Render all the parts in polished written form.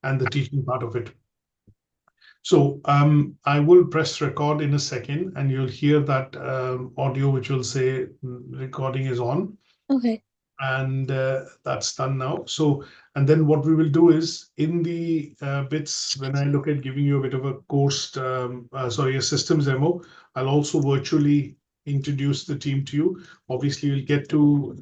and the teaching part of it. So I will press record in a second, and you'll hear that audio which will say recording is on. Okay. And that's done now. So, and then what we will do is in the bits, when I look at giving you a bit of a course, a systems demo, I'll also virtually introduce the team to you. Obviously, you'll get to,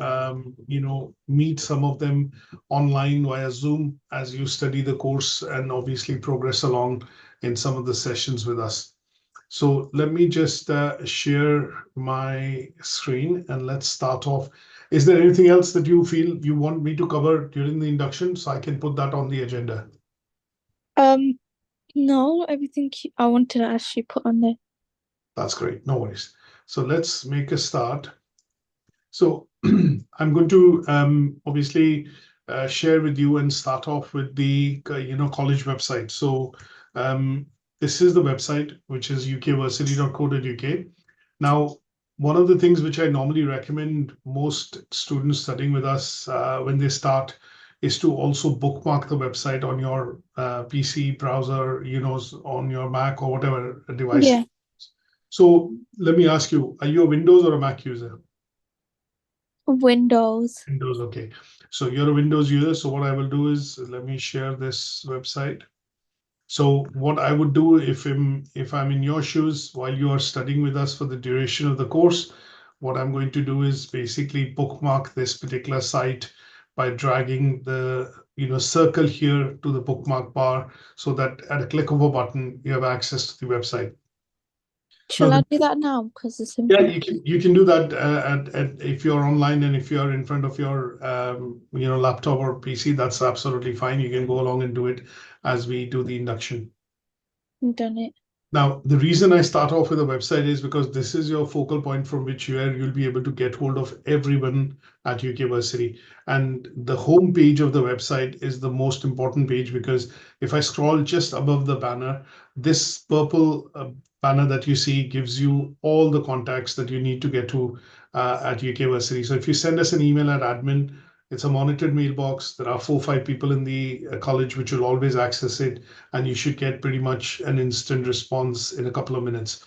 meet some of them online via Zoom as you study the course and obviously progress along in some of the sessions with us. So let me just share my screen and let's start off. Is there anything else that you feel you want me to cover during the induction so I can put that on the agenda? No, everything I want to actually put on there. That's great. No worries. So let's make a start. So I'm going to obviously share with you and start off with the college website. So this is the website, which is ukversity.co.uk. Now, one of the things which I normally recommend most students studying with us when they start is to also bookmark the website on your PC browser, on your Mac or whatever device. Yeah. So let me ask you, are you a Windows or a Mac user? Windows. Windows, okay. So you're a Windows user. So what I will do is let me share this website. So what I would do if I'm in your shoes while you are studying with us for the duration of the course, what I'm going to do is basically bookmark this particular site by dragging the circle here to the bookmark bar so that at a click of a button you have access to the website. Shall I do that now? Because it's Yeah, important. you can do that if you're online and if you're in front of your laptop or PC, that's absolutely fine. You can go along and do it as we do the induction. I've done it. Now, the reason I start off with a website is because this is your focal point from which you'll be able to get hold of everyone at UK Versity. And the home page of the website is the most important page because if I scroll just above the banner, this purple banner that you see gives you all the contacts that you need to get to at UK Versity. So if you send us an email at admin, it's a monitored mailbox. There are 4 or 5 people in the college which will always access it, and you should get pretty much an instant response in a couple of minutes.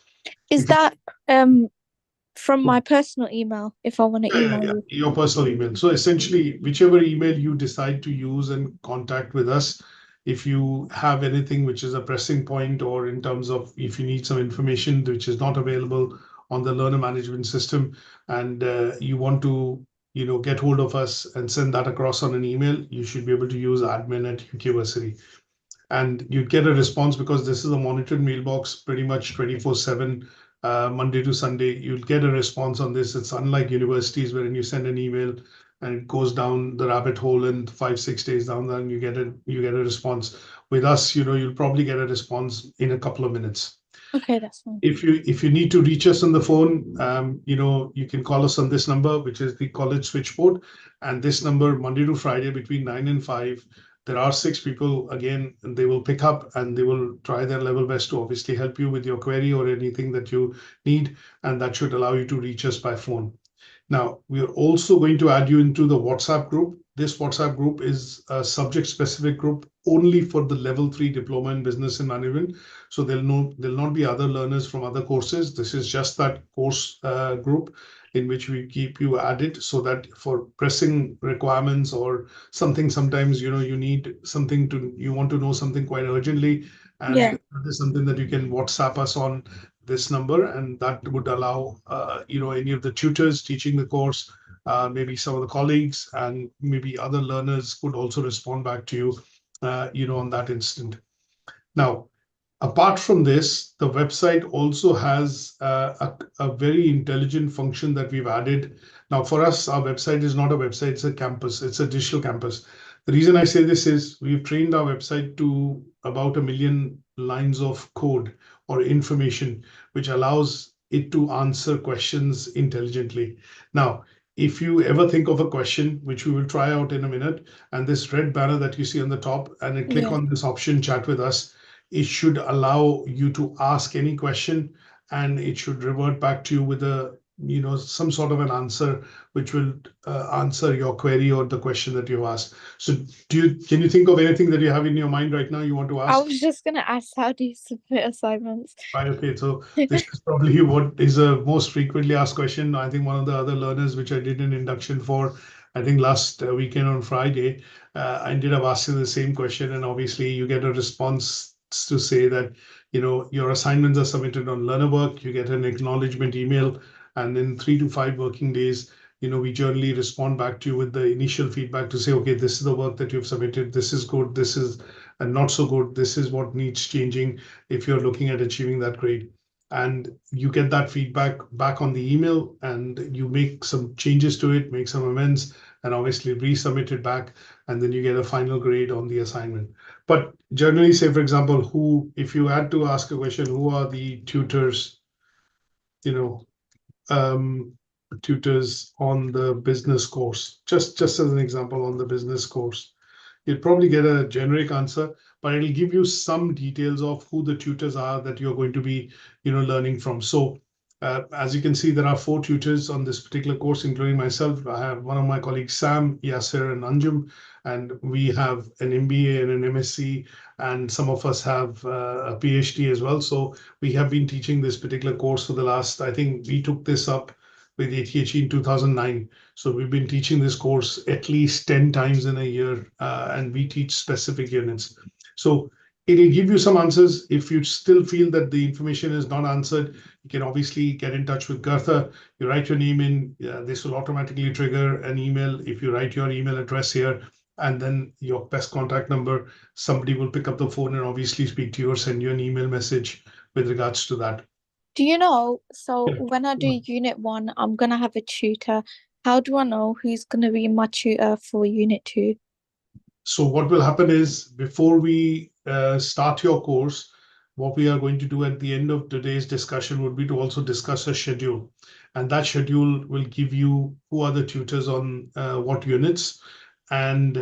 Is that from my personal email if I want to email you? Your personal email. So essentially, whichever email you decide to use and contact with us, if you have anything which is a pressing point or in terms of if you need some information which is not available on the learner management system and you want to get hold of us and send that across on an email, you should be able to use admin at UK Versity. And you get a response because this is a monitored mailbox pretty much 24/7, Monday to Sunday. You'll get a response on this. It's unlike universities wherein you send an email and it goes down the rabbit hole and 5-6 days down there and you get a response. With us, you'll probably get a response in a couple of minutes. Okay, that's fine. If you need to reach us on the phone, you can call us on this number, which is the college switchboard, and this number Monday to Friday between 9 and 5. There are 6 people again, and they will pick up and they will try their level best to obviously help you with your query or anything that you need, and that should allow you to reach us by phone. Now, we are also going to add you into the WhatsApp group. This WhatsApp group is a subject-specific group only for the level 3 diploma in business and management. So there'll not be other learners from other courses. This is just that course group in which we keep you added so that for pressing requirements or something, sometimes you need something you want to know something quite urgently, and that is something that you can WhatsApp us on this number, and that would allow any of the tutors teaching the course, maybe some of the colleagues, and maybe other learners could also respond back to you, on that instant. Now, apart from this, the website also has a very intelligent function that we've added. Now, for us, our website is not a website, it's a campus, it's a digital campus. The reason I say this is we've trained our website to about 1 million lines of code or information, which allows it to answer questions intelligently. Now, if you ever think of a question, which we will try out in a minute, and this red banner that you see on the top, and then click on this option, chat with us, it should allow you to ask any question and it should revert back to you with a some sort of an answer which will answer your query or the question that you asked. So can you think of anything that you have in your mind right now you want to I ask? was just gonna ask, how do you submit assignments? Right, okay, so this is probably what is a most frequently asked question. I think one of the other learners which I did an induction for, I think last weekend on Friday, I ended up asking the same question, and obviously you get a response to say that your assignments are submitted on learner work. You get an acknowledgement email, and in 3 to 5 working days, we generally respond back to you with the initial feedback to say, okay, this is the work that you've submitted. This is good. This is not so good. This is what needs changing if you're looking at achieving that grade. And you get that feedback back on the email, and you make some changes to it, make some amends, and obviously resubmit it back, and then you get a final grade on the assignment. But generally, say for example, if you had to ask a question, who are the tutors, tutors on the business course, just as an example on the business course, you'll probably get a generic answer, but it'll give you some details of who the tutors are that you're going to be, learning from. So as you can see, there are 4 tutors on this particular course, including myself. I have one of my colleagues, Sam, Yasser, and Anjum, and we have an MBA and an MSc, and some of us have a PhD as well. So we have been teaching this particular course for the last, I think we took this up with ATHE in 2009. So we've been teaching this course at least 10 times in a year, and we teach specific units. So it'll give you some answers. If you still feel that the information is not answered, you can obviously get in touch with Gartha. You write your name in, this will automatically trigger an email. If you write your email address here, and then your best contact number, somebody will pick up the phone and obviously speak to you or send you an email message with regards to that. Do you know, so Yeah. when I do Unit 1, I'm gonna have a tutor. How do I know who's gonna be my tutor for Unit 2? So what will happen is, before we start your course, what we are going to do at the end of today's discussion would be to also discuss a schedule. And that schedule will give you who are the tutors on what units, and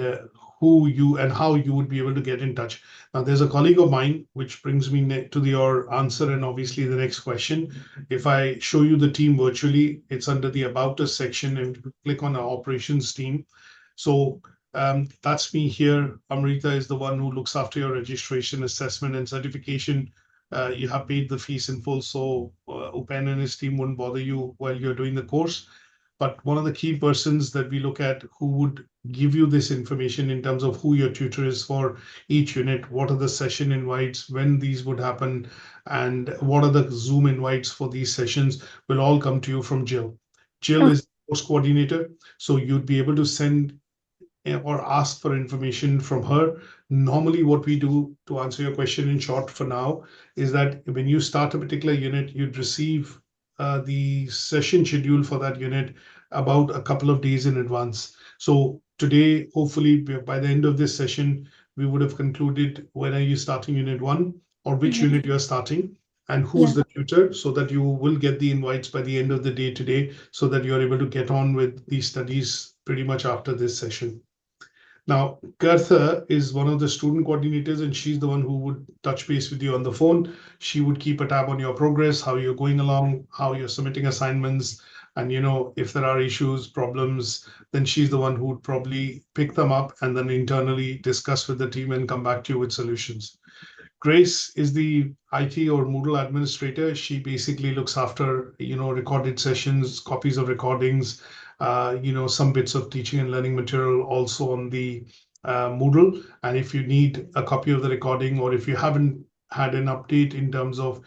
who you and how you would be able to get in touch. Now, there's a colleague of mine, which brings me to your answer and obviously the next question. If I show you the team virtually, it's under the About Us section, and you click on our operations team. So that's me here. Amrita is the one who looks after your registration, assessment, and certification. You have paid the fees in full, so Upen and his team won't bother you while you're doing the course. But one of the key persons that we look at who would give you this information in terms of who your tutor is for each unit, what are the session invites, when these would happen, and what are the Zoom invites for these sessions, will all come to you from Jill. Jill Oh, is the course coordinator, so you'd be able to send or ask for information from her. Normally, what we do, to answer your question in short for now, is that when you start a particular unit, you'd receive the session schedule for that unit about a couple of days in advance. So today, hopefully by the end of this session, we would have concluded when are you starting unit 1, or which yeah. unit you're starting, and who's Yeah. the tutor, so that you will get the invites by the end of the day today, so that you're able to get on with these studies pretty much after this session. Now, Gartha is one of the student coordinators, and she's the one who would touch base with you on the phone. She would keep a tab on your progress, how you're going along, how you're submitting assignments, and if there are issues, problems, then she's the one who would probably pick them up and then internally discuss with the team and come back to you with solutions. Grace is the IT or Moodle administrator. She basically looks after, recorded sessions, copies of recordings, some bits of teaching and learning material also on the Moodle. And if you need a copy of the recording, or if you haven't had an update in terms of,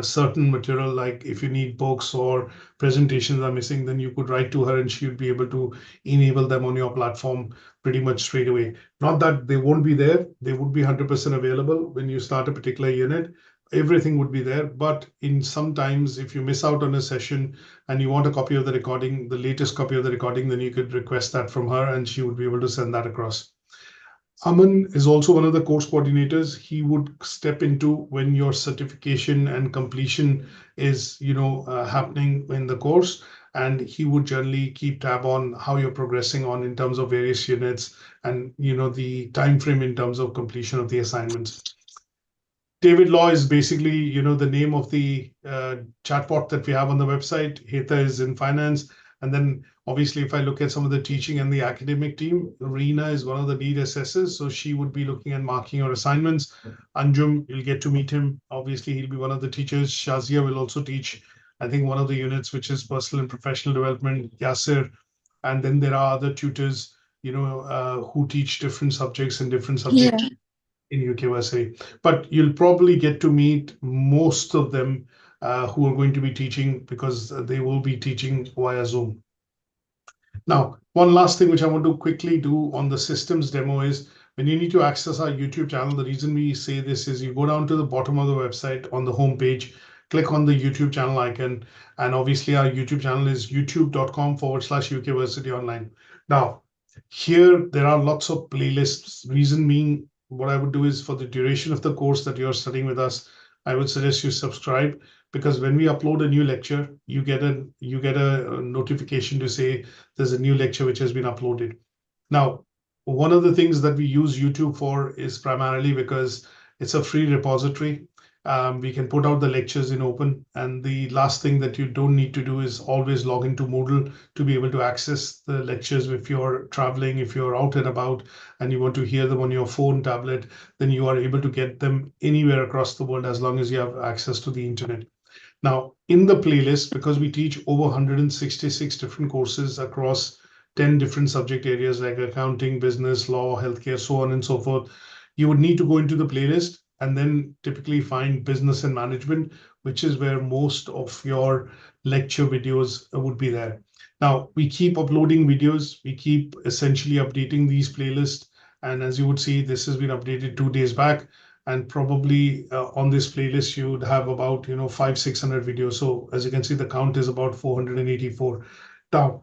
certain material, like if you need books or presentations are missing, then you could write to her and she would be able to enable them on your platform pretty much straight away. Not that they won't be there, they would be 100% available when you start a particular unit. Everything would be there, but in sometimes if you miss out on a session and you want a copy of the recording, the latest copy of the recording, then you could request that from her and she would be able to send that across. Aman is also one of the course coordinators. He would step into when your certification and completion is, happening in the course, and he would generally keep tab on how you're progressing on in terms of various units, and the time frame in terms of completion of the assignments. David Law is basically, you know, the name of the chatbot that we have on the website. ATHE is in finance. And then obviously, if I look at some of the teaching and the academic team, Reena is one of the lead assessors. So she would be looking at marking your assignments. Anjum, you'll get to meet him. Obviously, he'll be one of the teachers. Shazia will also teach, I think, one of the units, which is personal and professional development. Yasser. And then there are other tutors, you know, who teach different subjects and different subjects in Versity. But you'll probably get to meet most of them who are going to be teaching, because they will be teaching via Zoom. Now, one last thing which I want to quickly do on the systems demo is, when you need to access our YouTube channel, the reason we say this is you go down to the bottom of the website on the home page, click on the YouTube channel icon, and obviously our YouTube channel is youtube.com/UK Versity Online. Now, here there are lots of playlists. Reason being, what I would do is, for the duration of the course that you're studying with us, I would suggest you subscribe, because when we upload a new lecture, you get a notification to say there's a new lecture which has been uploaded. Now, one of the things that we use YouTube for is primarily because it's a free repository. We can put out the lectures in open, and the last thing that you don't need to do is always log into Moodle to be able to access the lectures. If you're traveling, if you're out and about and you want to hear them on your phone, tablet, then you are able to get them anywhere across the world as long as you have access to the internet. Now, in the playlist, because we teach over 166 different courses across 10 different subject areas like accounting, business, law, healthcare, so on and so forth, you would need to go into the playlist and then typically find business and management, which is where most of your lecture videos would be there. Now, we keep uploading videos. We keep essentially updating these playlists. And as you would see, this has been updated 2 days back. And probably on this playlist, you would have about, 500-600 videos. So as you can see, the count is about 484. Now,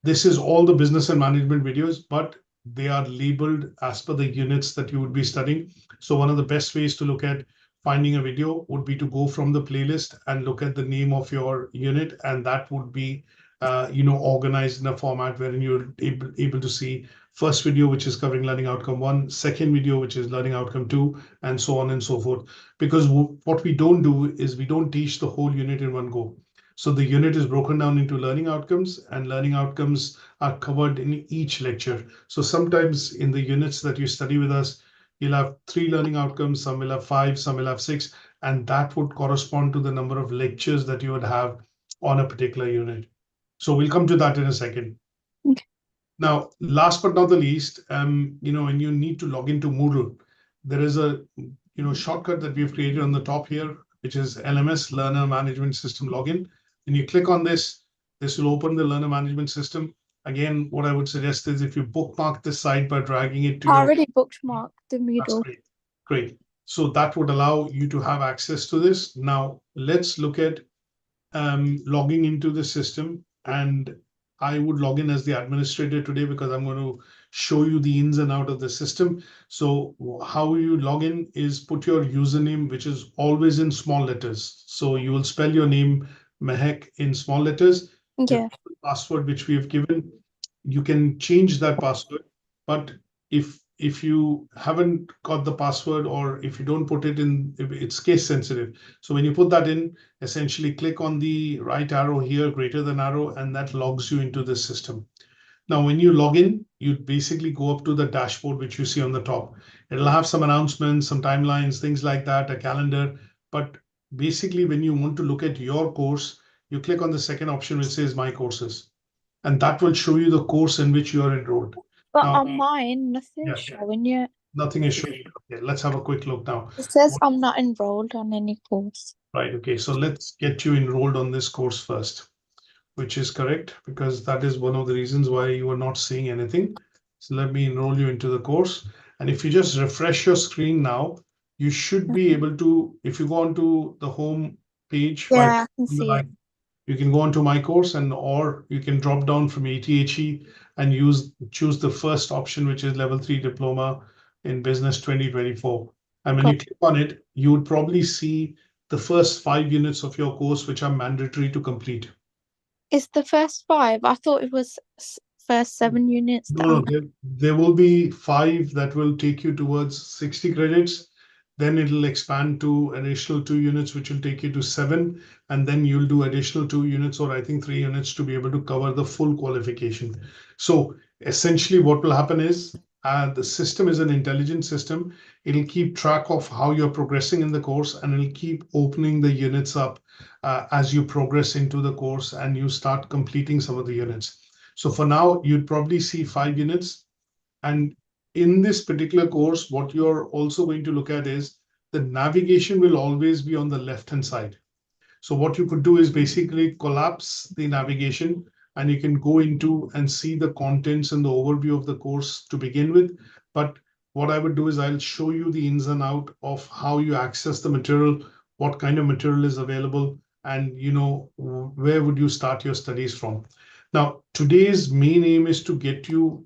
this is all the business and management videos, but they are labeled as per the units that you would be studying. So one of the best ways to look at finding a video would be to go from the playlist and look at the name of your unit, and that would be organized in a format wherein you're able to see first video, which is covering learning outcome 1, second video, which is learning outcome 2, and so on and so forth. Because what we don't do is we don't teach the whole unit in one go. So the unit is broken down into learning outcomes, and learning outcomes are covered in each lecture. So sometimes in the units that you study with us, you'll have 3 learning outcomes, some will have 5, some will have 6, and that would correspond to the number of lectures that you would have on a particular unit. So we'll come to that in a second. Okay. Now, last but not the least, when you need to log into Moodle, there is a shortcut that we've created on the top here, which is LMS, Learner Management System Login. When you click on this, this will open the Learner Management System. Again, what I would suggest is if you bookmark this site by dragging it to I already bookmarked the Moodle. That's great. Great. So that would allow you to have access to this. Now, let's look at logging into the system, and I would log in as the administrator today because I'm going to show you the ins and out of the system. So how you log in is put your username, which is always in small letters. So you will spell your name Mahek in small letters. Yeah. The password which we have given, you can change that password, but if you haven't got the password, or if you don't put it in, it's case sensitive. So when you put that in, essentially click on the right arrow here, greater than arrow, and that logs you into the system. Now, when you log in, you basically go up to the dashboard, which you see on the top. It'll have some announcements, some timelines, things like that, a calendar. But basically, when you want to look at your course, you click on the second option, which says My Courses. And that will show you the course in which you are enrolled. But Now, on mine, nothing's showing yet. Nothing is showing. Okay, let's have a quick look now. It says I'm not enrolled on any course. Right, okay, so let's get you enrolled on this course first, which is correct, because that is one of the reasons why you are not seeing anything. So let me enroll you into the course. And if you just refresh your screen now, you should be able to, if you go onto the home page, Yeah, I can see it. You can go onto My Course, or you can drop down from ATHE and choose the first option, which is Level 3 Diploma in Business 2024. And when you click on it, you would probably see the first 5 units of your course, which are mandatory to complete. It's the first 5. I thought it was first 7 units. No, there will be 5 that will take you towards 60 credits. Then it'll expand to additional 2 units, which will take you to 7. And then you'll do additional 2 units, or I think 3 units, to be able to cover the full qualification. So essentially what will happen is the system is an intelligent system. It'll keep track of how you're progressing in the course, and it'll keep opening the units up as you progress into the course and you start completing some of the units. So for now, you'd probably see 5 units. And in this particular course, what you're also going to look at is the navigation will always be on the left-hand side. So what you could do is basically collapse the navigation, and you can go into and see the contents and the overview of the course to begin with. But what I would do is I'll show you the ins and out of how you access the material, what kind of material is available, and where would you start your studies from. Now, today's main aim is to get you,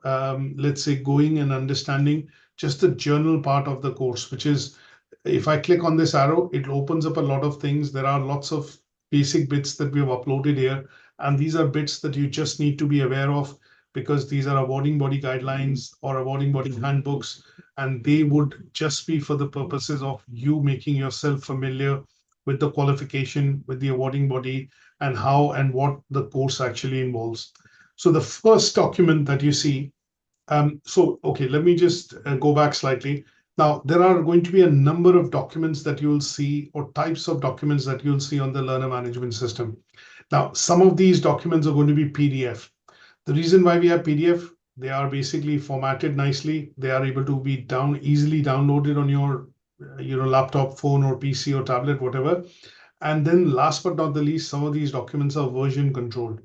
let's say, going and understanding just the journal part of the course, which is, if I click on this arrow, it opens up a lot of things. There are lots of basic bits that we have uploaded here. And these are bits that you just need to be aware of, because these are awarding body guidelines or awarding body handbooks, and they would just be for the purposes of you making yourself familiar with the qualification, with the awarding body, and how and what the course actually involves. So the first document that you see, okay, let me just go back slightly. Now, there are going to be a number of documents that you'll see, or types of documents that you'll see on the learner management system. Now, some of these documents are going to be PDF. The reason why we have PDF, they are basically formatted nicely. They are able to be easily downloaded on your laptop, phone, or PC, or tablet, whatever. And then last but not the least, some of these documents are version controlled.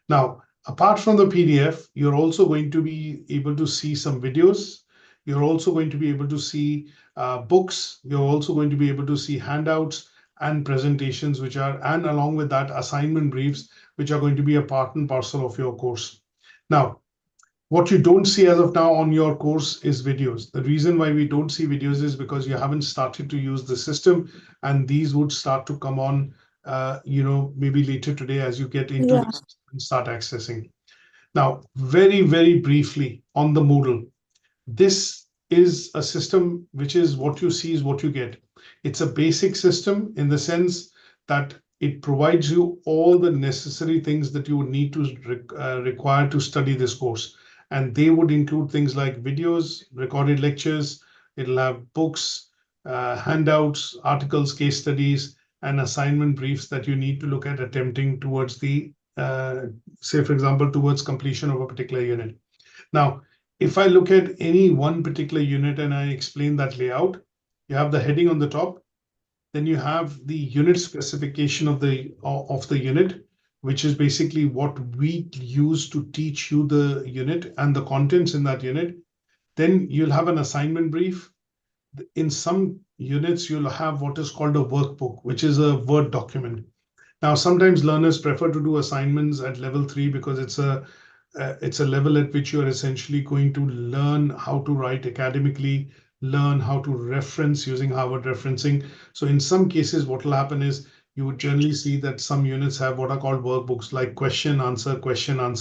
Now, apart from the PDF, you're also going to be able to see some videos. You're also going to be able to see books. You're also going to be able to see handouts and presentations, and along with that, assignment briefs, which are going to be a part and parcel of your course. Now, what you don't see as of now on your course is videos. The reason why we don't see videos is because you haven't started to use the system, and these would start to come on, maybe later today as you get into this and start accessing. Now, very, very briefly on the Moodle. This is a system which is what you see is what you get. It's a basic system in the sense that it provides you all the necessary things that you would need to require to study this course. And they would include things like videos, recorded lectures. It'll have books, handouts, articles, case studies, and assignment briefs that you need to look at attempting towards the, say, for example, towards completion of a particular unit. Now, if I look at any one particular unit and I explain that layout, you have the heading on the top. Then you have the unit specification of the unit, which is basically what we use to teach you the unit and the contents in that unit. Then you'll have an assignment brief. In some units, you'll have what is called a workbook, which is a Word document. Now, sometimes learners prefer to do assignments at level 3 because it's a level at which you're essentially going to learn how to write academically, learn how to reference using Harvard referencing. So in some cases, what will happen is you would generally see that some units have what are called workbooks, like question answer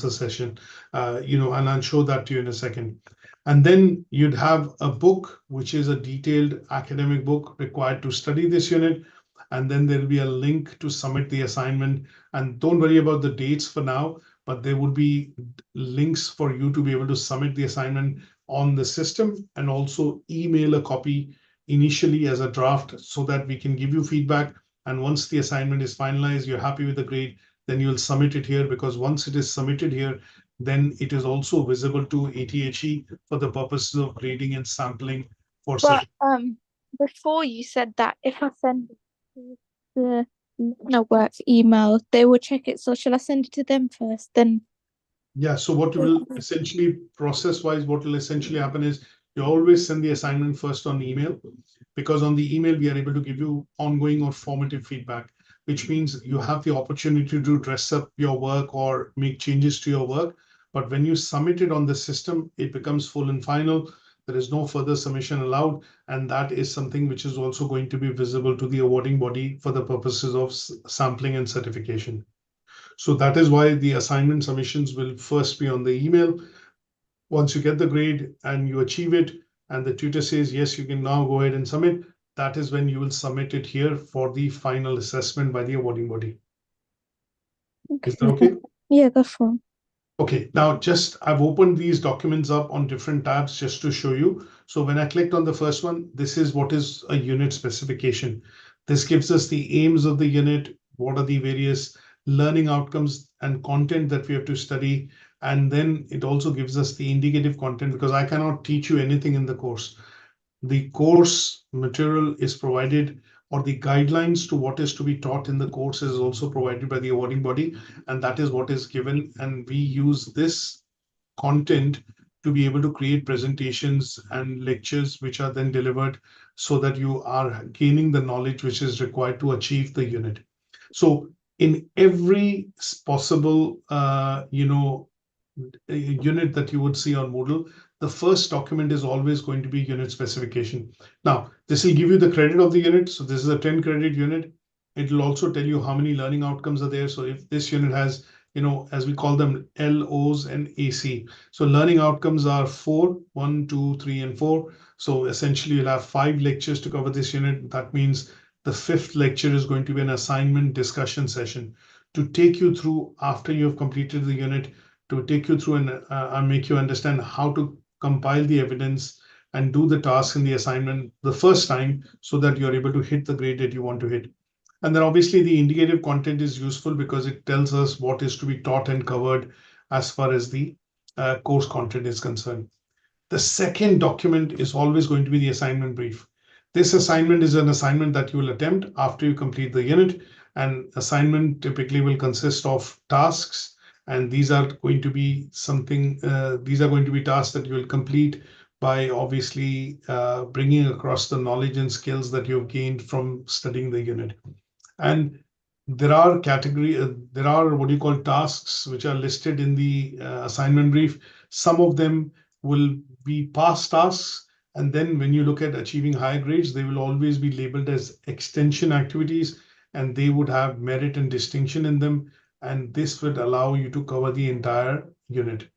session, and I'll show that to you in a second. And then you'd have a book, which is a detailed academic book required to study this unit. And then there'll be a link to submit the assignment. And don't worry about the dates for now, but there would be links for you to be able to submit the assignment on the system, and also email a copy initially as a draft so that we can give you feedback. And once the assignment is finalized, you're happy with the grade, then you'll submit it here, because once it is submitted here, then it is also visible to ATHE for the purposes of grading and sampling for before you said that if I send it to the work email, they will check it. So shall I send it to them first? Then yeah, so what you will essentially, process-wise, what will essentially happen is you always send the assignment first on email, because on the email, we are able to give you ongoing or formative feedback, which means you have the opportunity to dress up your work or make changes to your work. But when you submit it on the system, it becomes full and final. There is no further submission allowed. And that is something which is also going to be visible to the awarding body for the purposes of sampling and certification. So that is why the assignment submissions will first be on the email. Once you get the grade and you achieve it, and the tutor says, yes, you can now go ahead and submit, that is when you will submit it here for the final assessment by the awarding body. Is that okay? Yeah, go for it. Okay, now I've opened these documents up on different tabs just to show you. So when I clicked on the first one, this is what is a unit specification. This gives us the aims of the unit, what are the various learning outcomes and content that we have to study. And then it also gives us the indicative content, because I cannot teach you anything in the course. The course material is provided, or the guidelines to what is to be taught in the course is also provided by the awarding body, and that is what is given. And we use this content to be able to create presentations and lectures, which are then delivered so that you are gaining the knowledge which is required to achieve the unit. So in every possible, unit that you would see on Moodle, the first document is always going to be unit specification. Now, this will give you the credit of the unit. So this is a 10 credit unit. It will also tell you how many learning outcomes are there. So if this unit has, as we call them, LOs and AC. So learning outcomes are 4, 1, 2, 3, and 4. So essentially you'll have 5 lectures to cover this unit. That means the 5th lecture is going to be an assignment discussion session to take you through, after you have completed the unit, to take you through and make you understand how to compile the evidence and do the task in the assignment the first time, so that you're able to hit the grade that you want to hit. And then obviously the indicative content is useful because it tells us what is to be taught and covered as far as the course content is concerned. The second document is always going to be the assignment brief. This assignment is an assignment that you will attempt after you complete the unit. And assignment typically will consist of tasks, and these are going to be tasks that you will complete by obviously bringing across the knowledge and skills that you've gained from studying the unit. And there are what you call tasks which are listed in the assignment brief. Some of them will be past tasks, and then when you look at achieving higher grades, they will always be labeled as extension activities, and they would have merit and distinction in them, and this would allow you to cover the entire unit.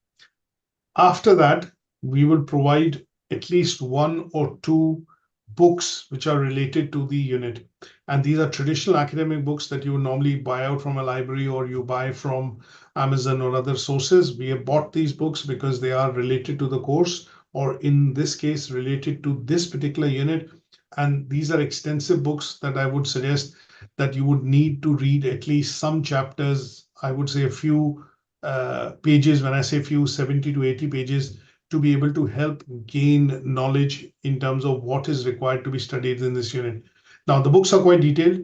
After that, we will provide at least 1 or 2 books which are related to the unit. And these are traditional academic books that you would normally buy out from a library or you buy from Amazon or other sources. We have bought these books because they are related to the course, or in this case, related to this particular unit. And these are extensive books that I would suggest that you would need to read at least some chapters. I would say a few pages. When I say few, 70 to 80 pages, to be able to help gain knowledge in terms of what is required to be studied in this unit. Now, the books are quite detailed.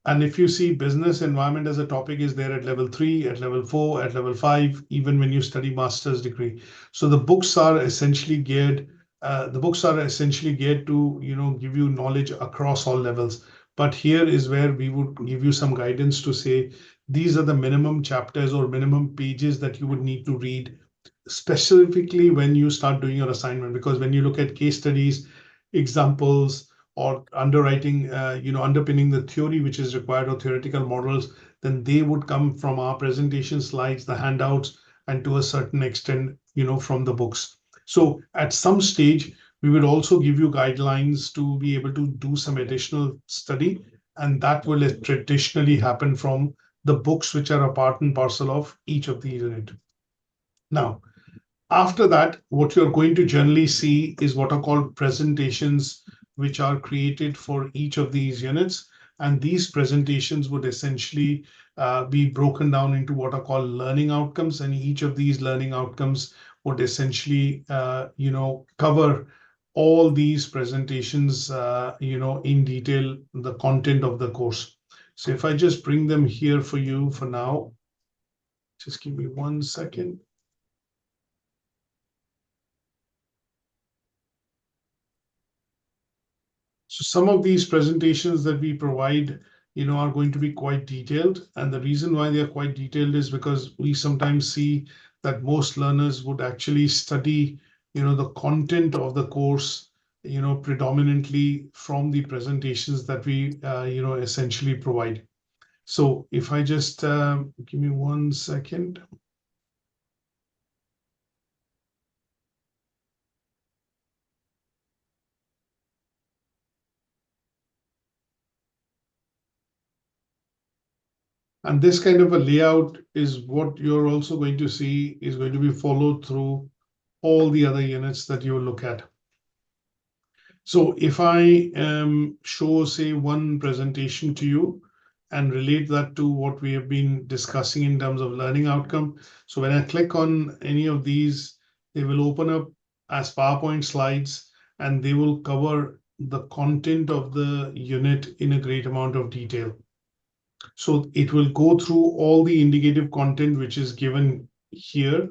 And if you see, business environment as a topic is there at level 3, at level 4, at level 5, even when you study master's degree. So the books are essentially geared to, give you knowledge across all levels. But here is where we would give you some guidance to say, these are the minimum chapters or minimum pages that you would need to read, specifically when you start doing your assignment. Because when you look at case studies, examples, or underwriting, underpinning the theory which is required, or theoretical models, then they would come from our presentation slides, the handouts, and to a certain extent, from the books. So at some stage, we will also give you guidelines to be able to do some additional study, and that will traditionally happen from the books which are a part and parcel of each of the unit. Now, after that, what you're going to generally see is what are called presentations, which are created for each of these units. And these presentations would essentially be broken down into what are called learning outcomes. And each of these learning outcomes would essentially, cover all these presentations, in detail, the content of the course. So if I just bring them here for you for now, just give me 1 second. So some of these presentations that we provide, are going to be quite detailed. And the reason why they are quite detailed is because we sometimes see that most learners would actually study, the content of the course, predominantly from the presentations that we, essentially provide. So if I just give me 1 second. And this kind of a layout is what you're also going to see is going to be followed through all the other units that you will look at. So if I show, say, one presentation to you and relate that to what we have been discussing in terms of learning outcome. So when I click on any of these, they will open up as PowerPoint slides and they will cover the content of the unit in a great amount of detail. So it will go through all the indicative content which is given here.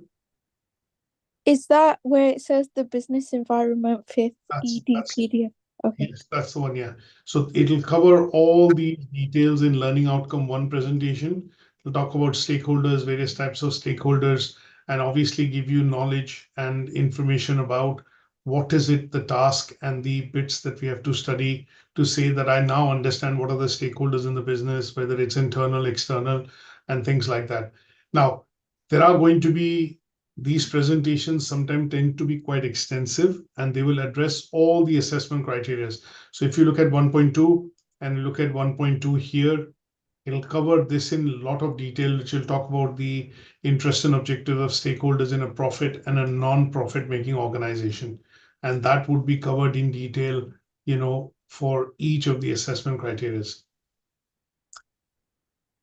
Is that where it says the business environment fifth That's PDF? Okay. yes, that's the one. Yeah. So it'll cover all the details in learning outcome one presentation. We'll talk about stakeholders, various types of stakeholders, and obviously give you knowledge and information about what is it, the task and the bits that we have to study to say that I now understand what are the stakeholders in the business, whether it's internal, external, and things like that. Now, there are going to be these presentations sometimes tend to be quite extensive and they will address all the assessment criteria. So if you look at 1.2 and look at 1.2 here, it'll cover this in a lot of detail, which will talk about the interest and objectives of stakeholders in a profit and a non-profit making organization. And that would be covered in detail, for each of the assessment criteria.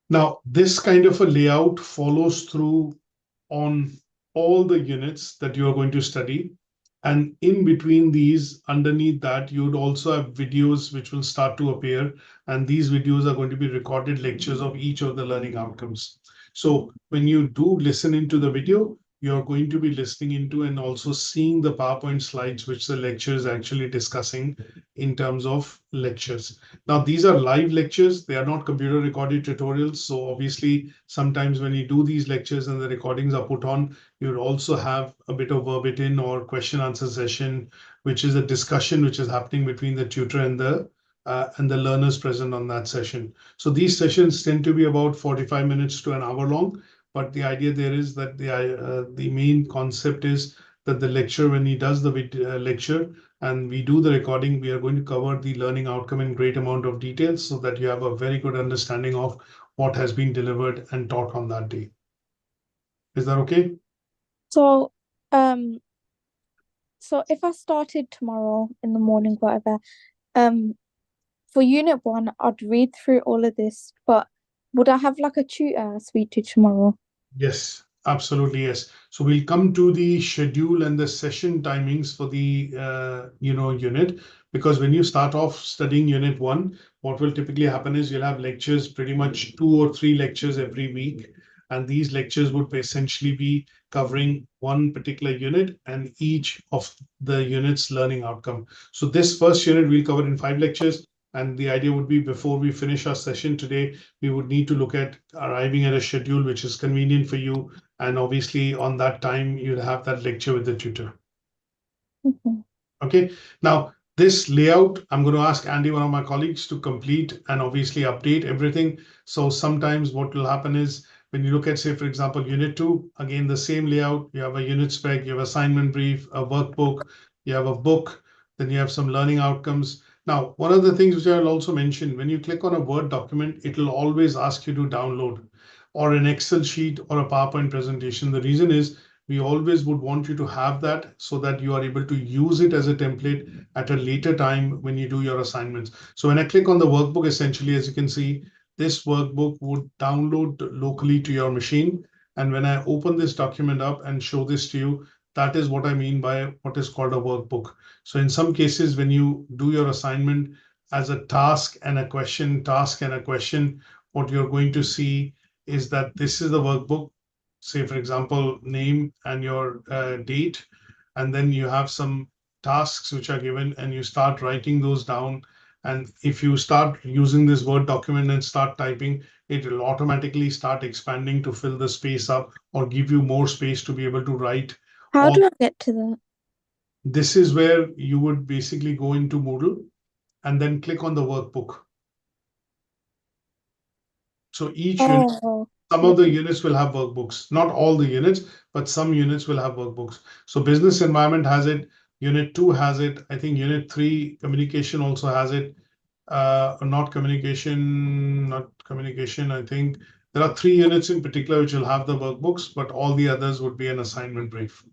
Now, this kind of a layout follows through on all the units that you are going to study. And in between these, underneath that, you would also have videos which will start to appear. And these videos are going to be recorded lectures of each of the learning outcomes. So when you do listen into the video, you're going to be listening into and also seeing the PowerPoint slides, which the lecture is actually discussing in terms of lectures. Now, these are live lectures. They are not computer recorded tutorials. So obviously, sometimes when you do these lectures and the recordings are put on, you'll also have a bit of verbatim or question answer session, which is a discussion which is happening between the tutor and the learners present on that session. So these sessions tend to be about 45 minutes to an hour long. But the idea there is that the main concept is that the lecture, when he does the lecture and we do the recording, we are going to cover the learning outcome in great amount of detail so that you have a very good understanding of what has been delivered and taught on that day. Is that okay? So, so if I started tomorrow in the morning, whatever, for unit one, I'd read through all of this, but would I have like a tutor I speak to tomorrow? Yes, absolutely. Yes. So we'll come to the schedule and the session timings for the unit, because when you start off studying unit one, what will typically happen is you'll have lectures, pretty much 2 or 3 lectures every week. And these lectures would essentially be covering one particular unit and each of the unit's learning outcome. So this first unit we'll cover in 5 lectures. And the idea would be before we finish our session today, we would need to look at arriving at a schedule which is convenient for you. And obviously on that time, you'll have that lecture with the tutor. Mhm. Okay. Now, this layout, I'm going to ask Andy, one of my colleagues, to complete and obviously update everything. So sometimes what will happen is when you look at, say, for example, unit 2, again, the same layout, you have a unit spec, you have assignment brief, a workbook, you have a book, then you have some learning outcomes. Now, one of the things which I'll also mention, when you click on a Word document, it will always ask you to download or an Excel sheet or a PowerPoint presentation. The reason is we always would want you to have that so that you are able to use it as a template at a later time when you do your assignments. So when I click on the workbook, essentially, as you can see, this workbook would download locally to your machine. And when I open this document up and show this to you, that is what I mean by what is called a workbook. So in some cases, when you do your assignment as a task and a question, what you're going to see is that this is the workbook. Say, for example, name and your date, and then you have some tasks which are given and you start writing those down. And if you start using this Word document and start typing, it will automatically start expanding to fill the space up or give you more space to be able to write. How do I get to that? This is where you would basically go into Moodle and then click on the workbook. So each unit, some of the units will have workbooks, not all the units, but some units will have workbooks. So business environment has it, unit 2 has it. I think unit 3 communication also has it. Not communication, I think There are 3 units in particular which will have the workbooks, but all the others would be an assignment brief.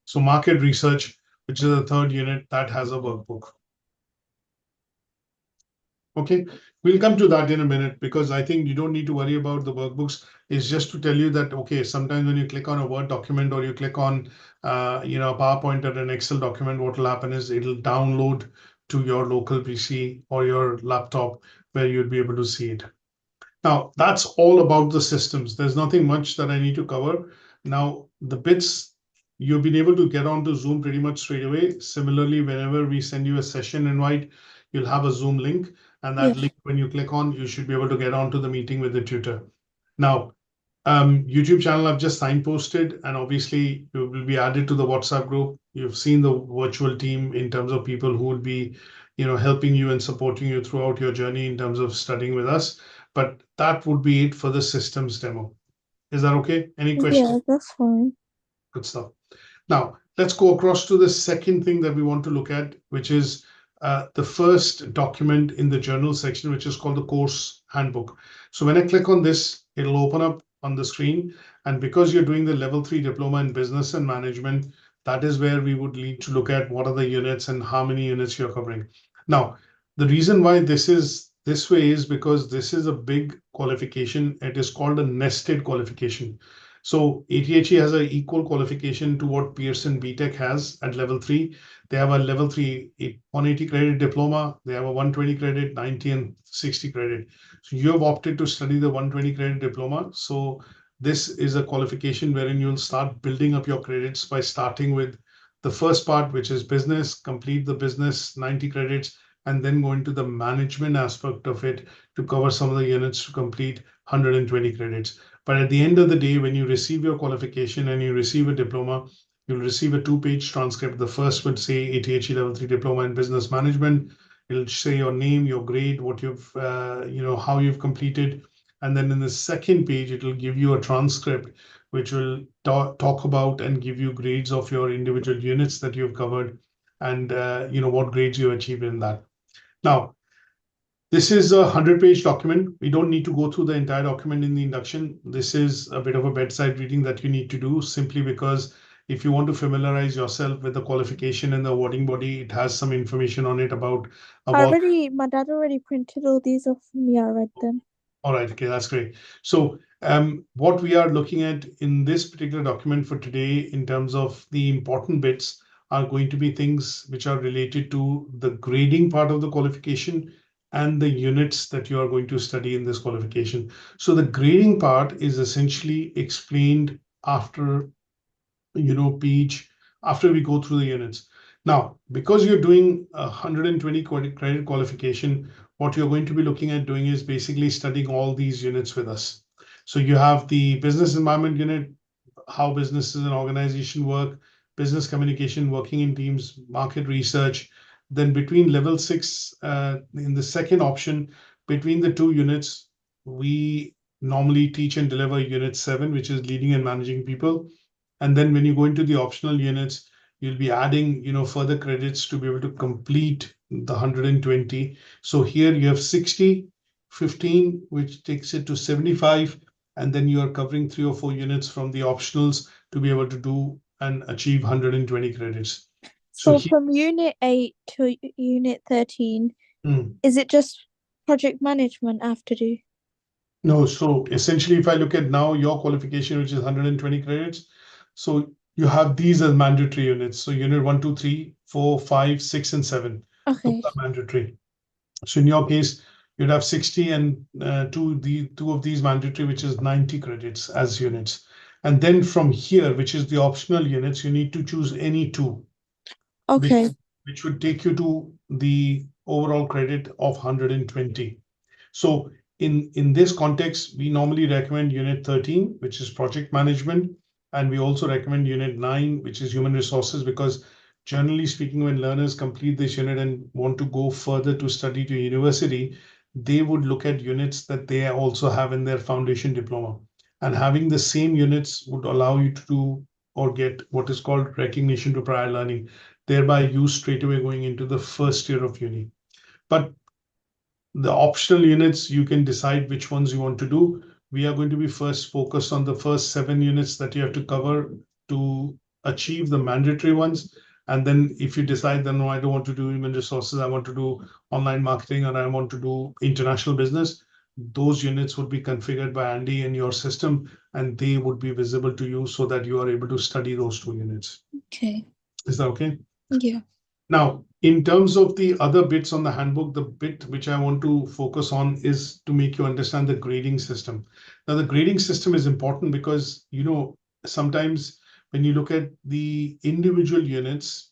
So market research, which is the 3rd unit, that has a workbook. Okay, we'll come to that in a minute, because I think you don't need to worry about the workbooks. It's just to tell you that, okay, sometimes when you click on a Word document or you click on, a PowerPoint or an Excel document, what will happen is it'll download to your local PC or your laptop where you'd be able to see it. Now, that's all about the systems. There's nothing much that I need to cover. Now, the bits, you've been able to get onto Zoom pretty much straight away. Similarly, whenever we send you a session invite, you'll have a Zoom link. And that link, when you click on, you should be able to get onto the meeting with the tutor. Now, YouTube channel I've just signposted, and obviously you will be added to the WhatsApp group. You've seen the virtual team in terms of people who will be, helping you and supporting you throughout your journey in terms of studying with us. But that would be it for the systems demo. Is that okay? Any questions? Yeah, that's fine. Good stuff. Now, let's go across to the second thing that we want to look at, which is the first document in the journal section, which is called the course handbook. So when I click on this, it'll open up on the screen. And because you're doing the level 3 diploma in business and management, that is where we would need to look at what are the units and how many units you're covering. Now, the reason why this is this way is because this is a big qualification. It is called a nested qualification. So ATHE has an equal qualification to what Pearson BTech has at level 3. They have a level 3 180 credit diploma. They have a 120 credit, 90 and 60 credit. So you have opted to study the 120 credit diploma. So this is a qualification wherein you'll start building up your credits by starting with the first part, which is business, complete the business 90 credits, and then go into the management aspect of it to cover some of the units to complete 120 credits. But at the end of the day, when you receive your qualification and you receive a diploma, you'll receive a 2-page transcript. The first would say ATHE Level 3 Diploma in Business Management. It'll say your name, your grade, what you've, how you've completed. And then in the second page, it'll give you a transcript, which will talk about and give you grades of your individual units that you've covered and, what grades you achieved in that. Now, this is a 100-page document. We don't need to go through the entire document in the induction. This is a bit of a bedside reading that you need to do, simply because if you want to familiarize yourself with the qualification and the awarding body, it has some information on it about. My dad already printed all these off for me. I read them. All right, okay, that's great. So what we are looking at in this particular document for today in terms of the important bits are going to be things which are related to the grading part of the qualification and the units that you are going to study in this qualification. So the grading part is essentially explained after, after we go through the units. Now, because you're doing a 120 credit qualification, what you're going to be looking at doing is basically studying all these units with us. So you have the business environment unit, how businesses and organization work, business communication, working in teams, market research. Then between level 6, in the second option, between the 2 units, we normally teach and deliver unit 7, which is leading and managing people. And then when you go into the optional units, you'll be adding, further credits to be able to complete the 120. So here you have 60, 15, which takes it to 75. And then you are covering 3 or 4 units from the optionals to be able to do and achieve 120 credits. So from Unit 8 to Unit 13, is it just project management I have to do? No, so essentially, if I look at now your qualification, which is 120 credits, so you have these as mandatory units. So unit 1, 2, 3, 4, 5, 6, and 7. Okay. Those are mandatory. So in your case, you'd have 60 and two of these mandatory, which is 90 credits as units. And then from here, which is the optional units, you need to choose any 2. Okay. Which would take you to the overall credit of 120. So in this context, we normally recommend unit 13, which is project management. And we also recommend unit 9, which is human resources, because generally speaking, when learners complete this unit and want to go further to study to university, they would look at units that they also have in their foundation diploma. And having the same units would allow you to do or get what is called recognition to prior learning, thereby you straight away going into the first year of uni. But the optional units, you can decide which ones you want to do. we are going to be first focused on the first 7 units that you have to cover to achieve the mandatory ones. And then if you decide that, no, I don't want to do human resources, I want to do online marketing, and I want to do international business, those units would be configured by Andy in your system, and they would be visible to you so that you are able to study those 2 units. Okay. Is that okay? Yeah. Now, in terms of the other bits on the handbook, the bit which I want to focus on is to make you understand the grading system. Now, the grading system is important because, sometimes when you look at the individual units,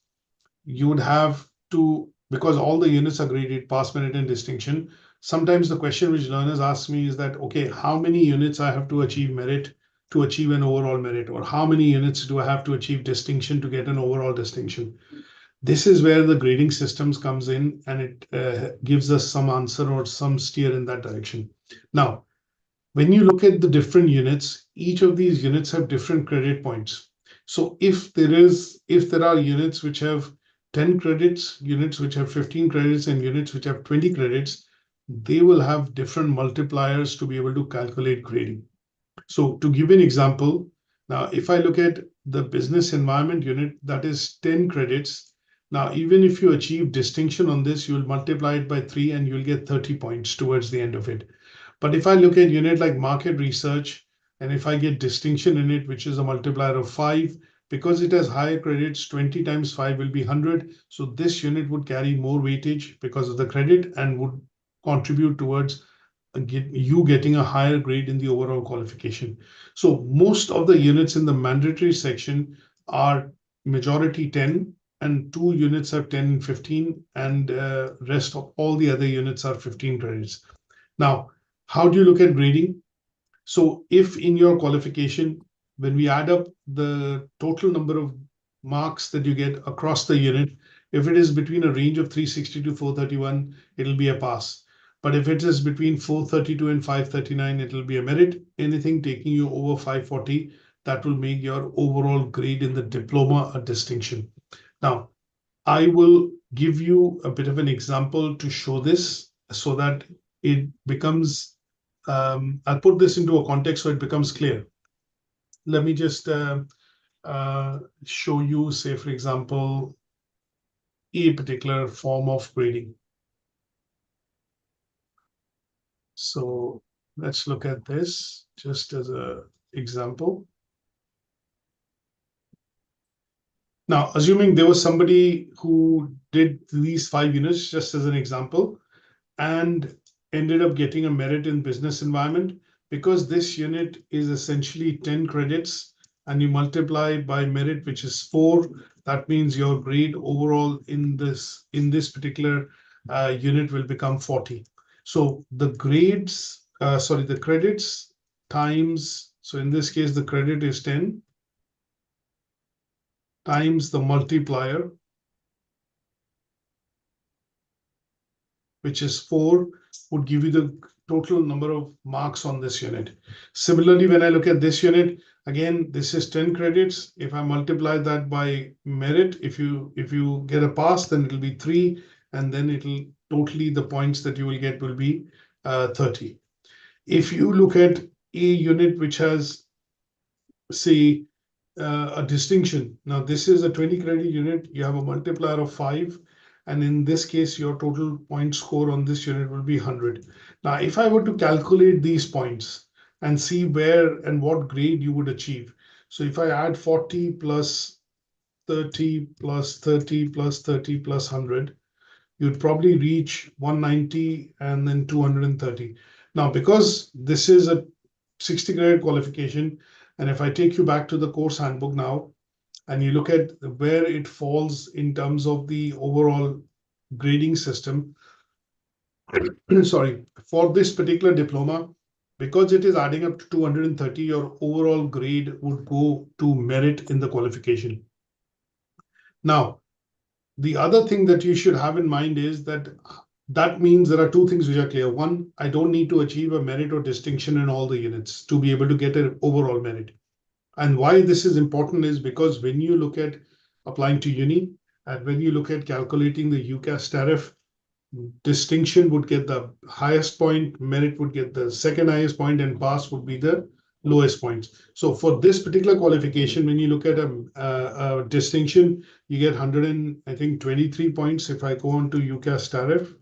you would have to, because all the units are graded, pass, merit, and distinction. Sometimes the question which learners ask me is that, okay, how many units I have to achieve merit to achieve an overall merit, or how many units do I have to achieve distinction to get an overall distinction? This is where the grading systems comes in, and it gives us some answer or some steer in that direction. Now, when you look at the different units, each of these units have different credit points. So if there are units which have 10 credits, units which have 15 credits, and units which have 20 credits, they will have different multipliers to be able to calculate grading. So to give an example, now if I look at the business environment unit, that is 10 credits. Now, even if you achieve distinction on this, you'll multiply it by 3 and you'll get 30 points towards the end of it. But if I look at unit like market research, and if I get distinction in it, which is a multiplier of 5, because it has higher credits, 20 times 5 will be 100. So this unit would carry more weightage because of the credit and would contribute towards you getting a higher grade in the overall qualification. So most of the units in the mandatory section are majority 10, and 2 units are 10 and 15, and rest of all the other units are 15 credits. Now, how do you look at grading? So if in your qualification, when we add up the total number of marks that you get across the unit, if it is between a range of 360 to 431, it'll be a pass. But if it is between 432 and 539, it'll be a merit. Anything taking you over 540, that will make your overall grade in the diploma a distinction. Now, I will give you a bit of an example to show this so that it becomes, I'll put this into a context so it becomes clear. Let me just show you, say, for example, a particular form of grading. So let's look at this just as an example. Now, assuming there was somebody who did these 5 units, just as an example, and ended up getting a merit in business environment, because this unit is essentially 10 credits and you multiply by merit, which is 4, that means your grade overall in this particular unit will become 40. So the grades, the credits times, so in this case, the credit is 10 times the multiplier, which is 4, would give you the total number of marks on this unit. Similarly, when I look at this unit, again, this is 10 credits. If I multiply that by merit, if you get a pass, then it'll be 3, and then it'll totally the points that you will get will be 30. If you look at a unit which has, say, a distinction. Now, this is a 20 credit unit. You have a multiplier of 5. And in this case, your total point score on this unit will be 100. Now, if I were to calculate these points and see where and what grade you would achieve. So if I add 40 plus 30 plus 30 plus 30 plus 100, you'd probably reach 190 and then 230. Now, because this is a 60 credit qualification, and if I take you back to the course handbook now, and you look at where it falls in terms of the overall grading system, sorry, for this particular diploma, because it is adding up to 230, your overall grade would go to merit in the qualification. Now, the other thing that you should have in mind is that means there are 2 things which are clear. One, I don't need to achieve a merit or distinction in all the units to be able to get an overall merit. And why this is important is because when you look at applying to uni and when you look at calculating the UCAS tariff, distinction would get the highest point, merit would get the second highest point, and pass would be the lowest points. So for this particular qualification, when you look at a distinction, you get 123 points. If I go on to UCAS tariff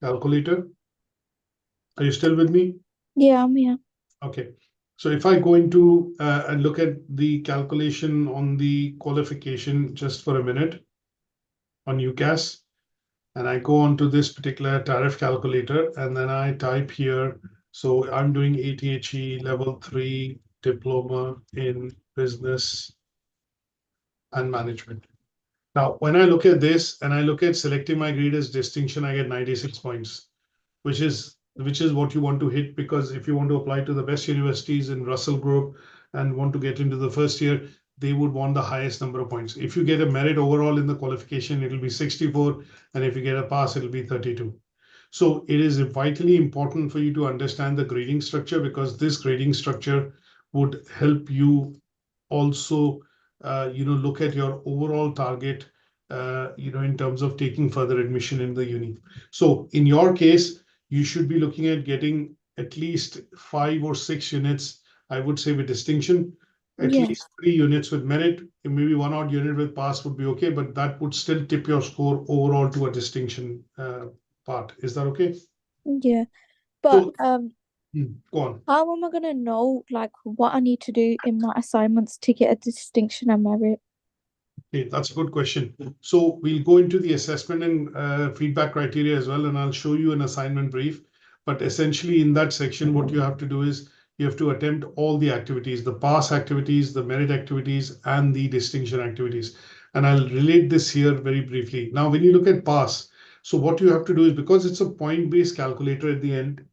calculator, are you still with me? Yeah, I'm here. Okay. So if I go into and look at the calculation on the qualification just for a minute on UCAS, and I go on to this particular tariff calculator, and then I type here. So I'm doing ATHE level 3 diploma in business and management. Now, when I look at this and I look at selecting my grade as distinction, I get 96 points, which is what you want to hit, because if you want to apply to the best universities in Russell Group and want to get into the first year, they would want the highest number of points. If you get a merit overall in the qualification, it'll be 64, and if you get a pass, it'll be 32. So it is vitally important for you to understand the grading structure, because this grading structure would help you also look at your overall target in terms of taking further admission in the uni. So in your case, you should be looking at getting at least 5 or 6 units, I would say, with distinction, at Yeah. least 3 units with merit, and maybe 1 odd unit with pass would be okay, but that would still tip your score overall to a distinction part. Is that okay? Yeah. But Go on. how am I gonna know like what I need to do in my assignments to get a distinction and merit? Okay, that's a good question. So we'll go into the assessment and feedback criteria as well, and I'll show you an assignment brief. But essentially in that section, what you have to do is you have to attempt all the activities, the pass activities, the merit activities, and the distinction activities. And I'll relate this here very briefly. Now, when you look at pass, so what you have to do is, because it's a point-based calculator at the end,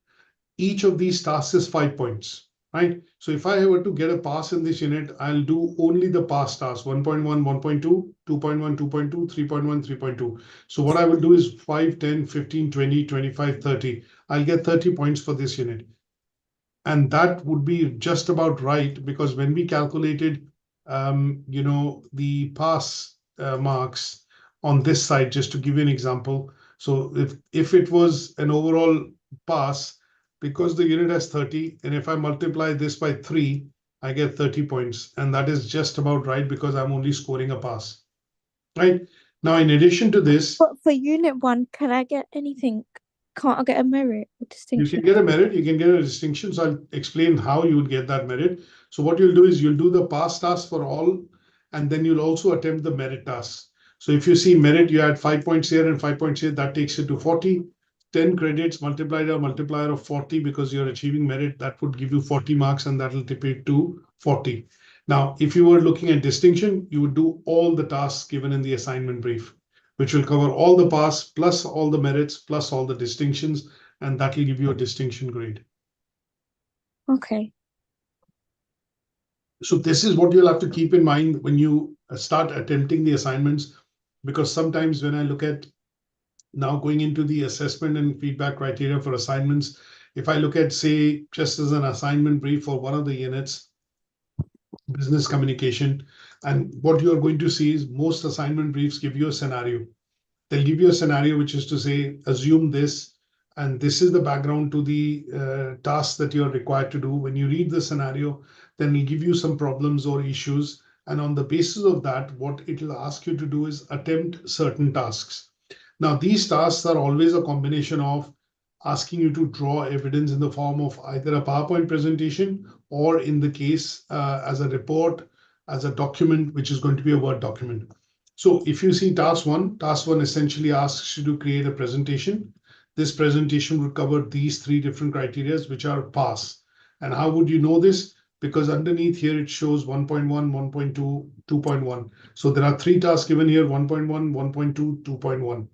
each of these tasks is 5 points, right? So if I were to get a pass in this unit, I'll do only the pass task, 1.1, 1.2, 2.1, 2.2, 3.1, 3.2. So what I will do is 5, 10, 15, 20, 25, 30. I'll get 30 points for this unit. And that would be just about right, because when we calculated, the pass marks on this side, just to give you an example. So if it was an overall pass, because the unit has 30, and if I multiply this by 3, I get 30 points. And that is just about right, because I'm only scoring a pass, right? Now, in addition to this, But for unit 1, can I get anything? Can't I get a merit or you distinction? can get a merit, you can get a distinction. So I'll explain how you would get that merit. So what you'll do is you'll do the pass task for all, and then you'll also attempt the merit task. So if you see merit, you add 5 points here and 5 points here, that takes it to 40. 10 credits multiplied a multiplier of 40, because you're achieving merit, that would give you 40 marks, and that will tip it to 40. Now, if you were looking at distinction, you would do all the tasks given in the assignment brief, which will cover all the pass, plus all the merits, plus all the distinctions, and that will give you a distinction grade. Okay. So this is what you'll have to keep in mind when you start attempting the assignments, because sometimes when I look at now going into the assessment and feedback criteria for assignments, if I look at, say, just as an assignment brief for one of the units, business communication, and what you're going to see is most assignment briefs give you a scenario. They'll give you a scenario, which is to say, assume this, and this is the background to the task that you're required to do. When you read the scenario, then it'll give you some problems or issues. And on the basis of that, what it'll ask you to do is attempt certain tasks. Now, these tasks are always a combination of asking you to draw evidence in the form of either a PowerPoint presentation, or in the case as a report, as a document, which is going to be a Word document. So if you see task one essentially asks you to create a presentation. This presentation would cover these 3 different criteria, which are pass. And how would you know this? Because underneath here, it shows 1.1, 1.2, 2.1. So there are 3 tasks given here, 1.1, 1.2, 2.1.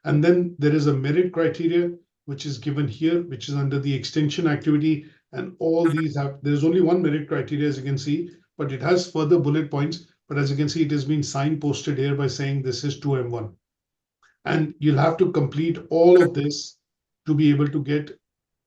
And then there is a merit criteria, which is given here, which is under the extension activity. And all these there's only one merit criteria, as you can see, but it has further bullet points. But as you can see, it has been signposted here by saying this is 2M1. And you'll have to complete all of this to be able to get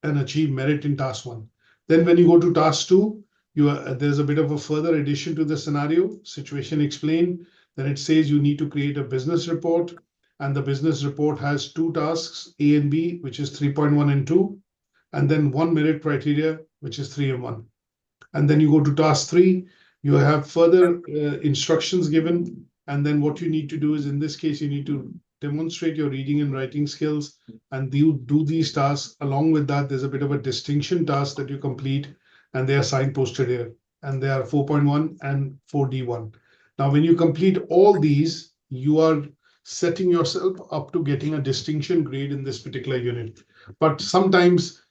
and achieve merit in task 1. Then when you go to task 2, there's a bit of a further addition to the scenario, situation explained. Then it says you need to create a business report. and the business report has 2 tasks, A and B, which is 3.1 and 2, and then 1 merit criteria, which is 3 and 1. And then you go to task 3, you have further instructions given, and then what you need to do is, in this case, you need to demonstrate your reading and writing skills, and you do these tasks. Along with that, there's a bit of a distinction task that you complete, and they are signposted here, and they are 4.1 and 4D1. Now, when you complete all these, you are setting yourself up to getting a distinction grade in this particular unit. But sometimes,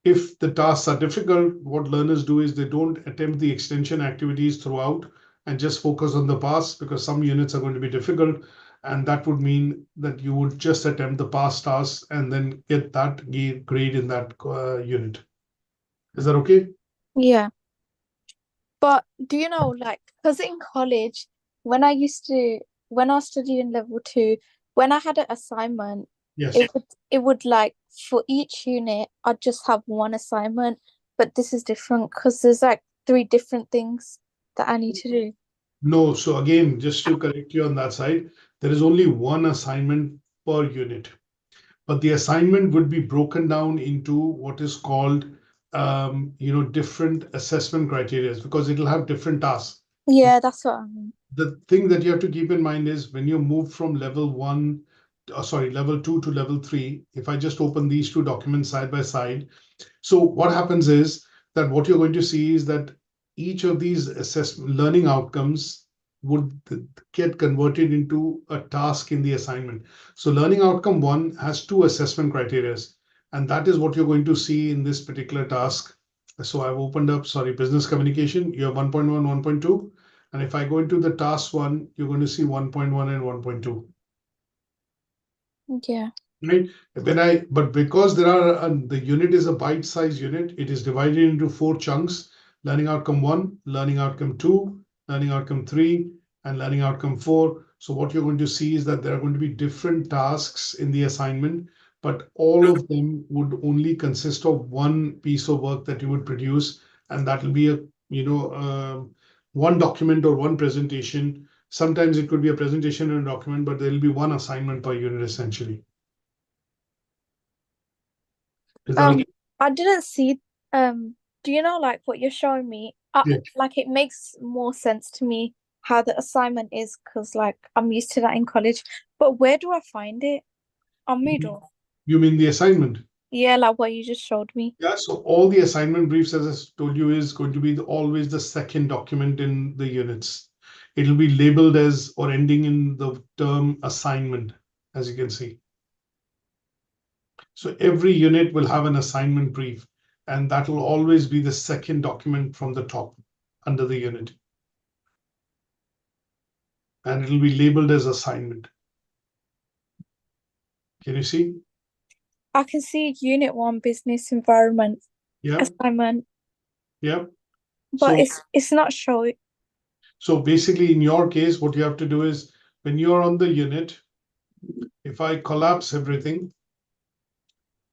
if the tasks are difficult, what learners do is they don't attempt the extension activities throughout and just focus on the pass, because some units are going to be difficult. And that would mean that you would just attempt the pass tasks and then get that grade in that unit. Is that okay? Yeah. But do you know, like, because in college, when I was studying level 2, when I had an assignment, Yes. it would like, for each unit, I'd just have one assignment. But this is different because there's like 3 different things that I need to do. No, so again, just to correct you on that side, there is only one assignment per unit, but the assignment would be broken down into what is called, different assessment criteria, because it'll have different tasks. Yeah, that's what I mean. The thing that you have to keep in mind is when you move from level 2 to level 3, if I just open these 2 documents side by side, so what happens is that what you're going to see is that each of these learning outcomes would get converted into a task in the assignment. So learning outcome 1 has 2 assessment criteria, and that is what you're going to see in this particular task. So I've opened up, business communication, you have 1.1, 1.2. And if I go into the task 1, you're going to see 1.1 and 1.2. Yeah. Right. But because the unit is a bite-sized unit, it is divided into 4 chunks: learning outcome 1, learning outcome 2, learning outcome 3, and learning outcome 4. So what you're going to see is that there are going to be different tasks in the assignment, but all of them would only consist of one piece of work that you would produce, and that will be one document or one presentation. Sometimes it could be a presentation and a document, but there will be one assignment per unit essentially. I didn't see, do you know, like, what you're showing me? Yeah. Like, it makes more sense to me how the assignment is, because like I'm used to that in college. But where do I find it? On Moodle? You mean the assignment? Yeah, like what you just showed me. Yeah, so all the assignment briefs, as I told you, is going to be always the second document in the units. It'll be labeled as or ending in the term assignment, as you can see. So every unit will have an assignment brief, and that will always be the second document from the top under the unit. And it'll be labeled as assignment. Can you see? I can see Unit 1 business environment assignment. Yeah. But it's not showing. So basically, in your case, what you have to do is when you're on the unit, if I collapse everything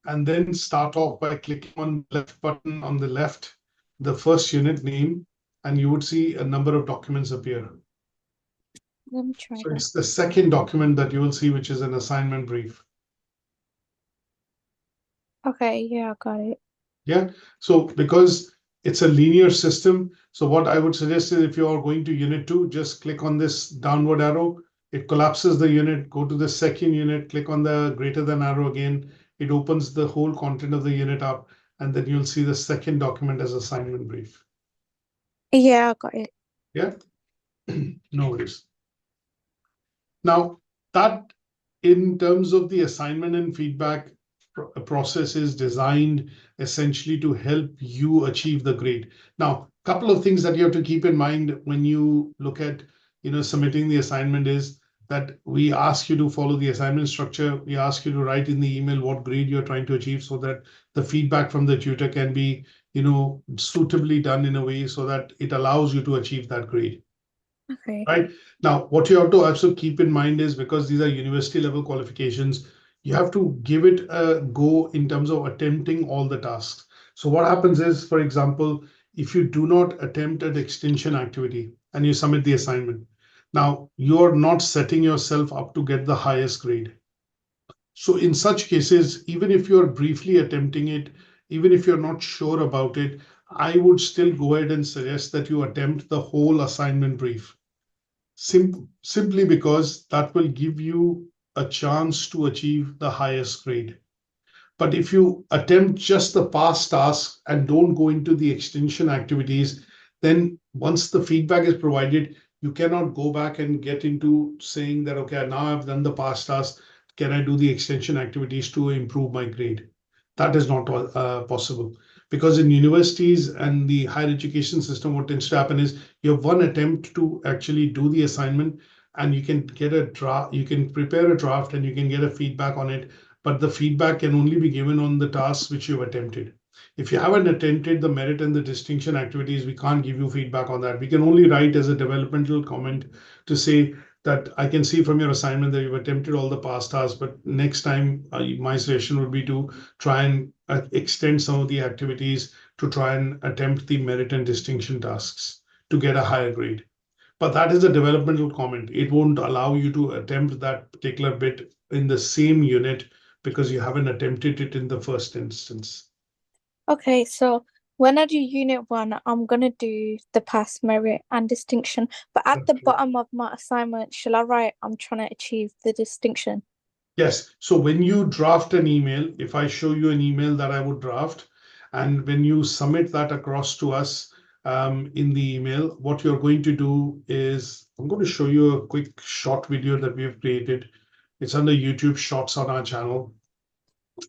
and then start off by clicking on the left button on the left, the first unit name, and you would see a number of documents appear. Let me try So that. it's the second document that you will see, which is an assignment brief. Okay, yeah, I got it. Yeah. So because it's a linear system, so what I would suggest is if you are going to unit 2, just click on this downward arrow. It collapses the unit, go to the second unit, click on the greater than arrow again. It opens the whole content of the unit up, and then you'll see the second document as assignment brief. Yeah, I got it. Yeah. No worries. Now, that in terms of the assignment and feedback process is designed essentially to help you achieve the grade. Now, a couple of things that you have to keep in mind when you look at submitting the assignment is that we ask you to follow the assignment structure. We ask you to write in the email what grade you're trying to achieve, so that the feedback from the tutor can be suitably done in a way so that it allows you to achieve that grade. Okay. Right. Now, what you have to also keep in mind is, because these are university level qualifications, you have to give it a go in terms of attempting all the tasks. So what happens is, for example, if you do not attempt an extension activity and you submit the assignment, Now, you're not setting yourself up to get the highest grade. So in such cases, even if you're briefly attempting it, even if you're not sure about it, I would still go ahead and suggest that you attempt the whole assignment brief. Simply because that will give you a chance to achieve the highest grade. But if you attempt just the past tasks and don't go into the extension activities, then once the feedback is provided, you cannot go back and get into saying that, okay, now I've done the past tasks, can I do the extension activities to improve my grade? That is not possible. Because in universities and the higher education system, what tends to happen is you have one attempt to actually do the assignment, and you can get a draft, you can prepare a draft and you can get a feedback on it, but the feedback can only be given on the tasks which you've attempted. If you haven't attempted the merit and the distinction activities, we can't give you feedback on that. We can only write as a developmental comment to say that I can see from your assignment that you've attempted all the past tasks, but next time my suggestion would be to try and extend some of the activities to try and attempt the merit and distinction tasks to get a higher grade. But that is a developmental comment. It won't allow you to attempt that particular bit in the same unit because you haven't attempted it in the first instance. Okay, so when I do unit 1, I'm gonna do the pass, merit, and distinction. But at the bottom of my assignment, shall I write I'm trying to achieve the distinction? Yes. So when you draft an email, if I show you an email that I would draft, and when you submit that across to us in the email, what you're going to do is I'm going to show you a quick short video that we have created. It's under YouTube Shorts on our channel.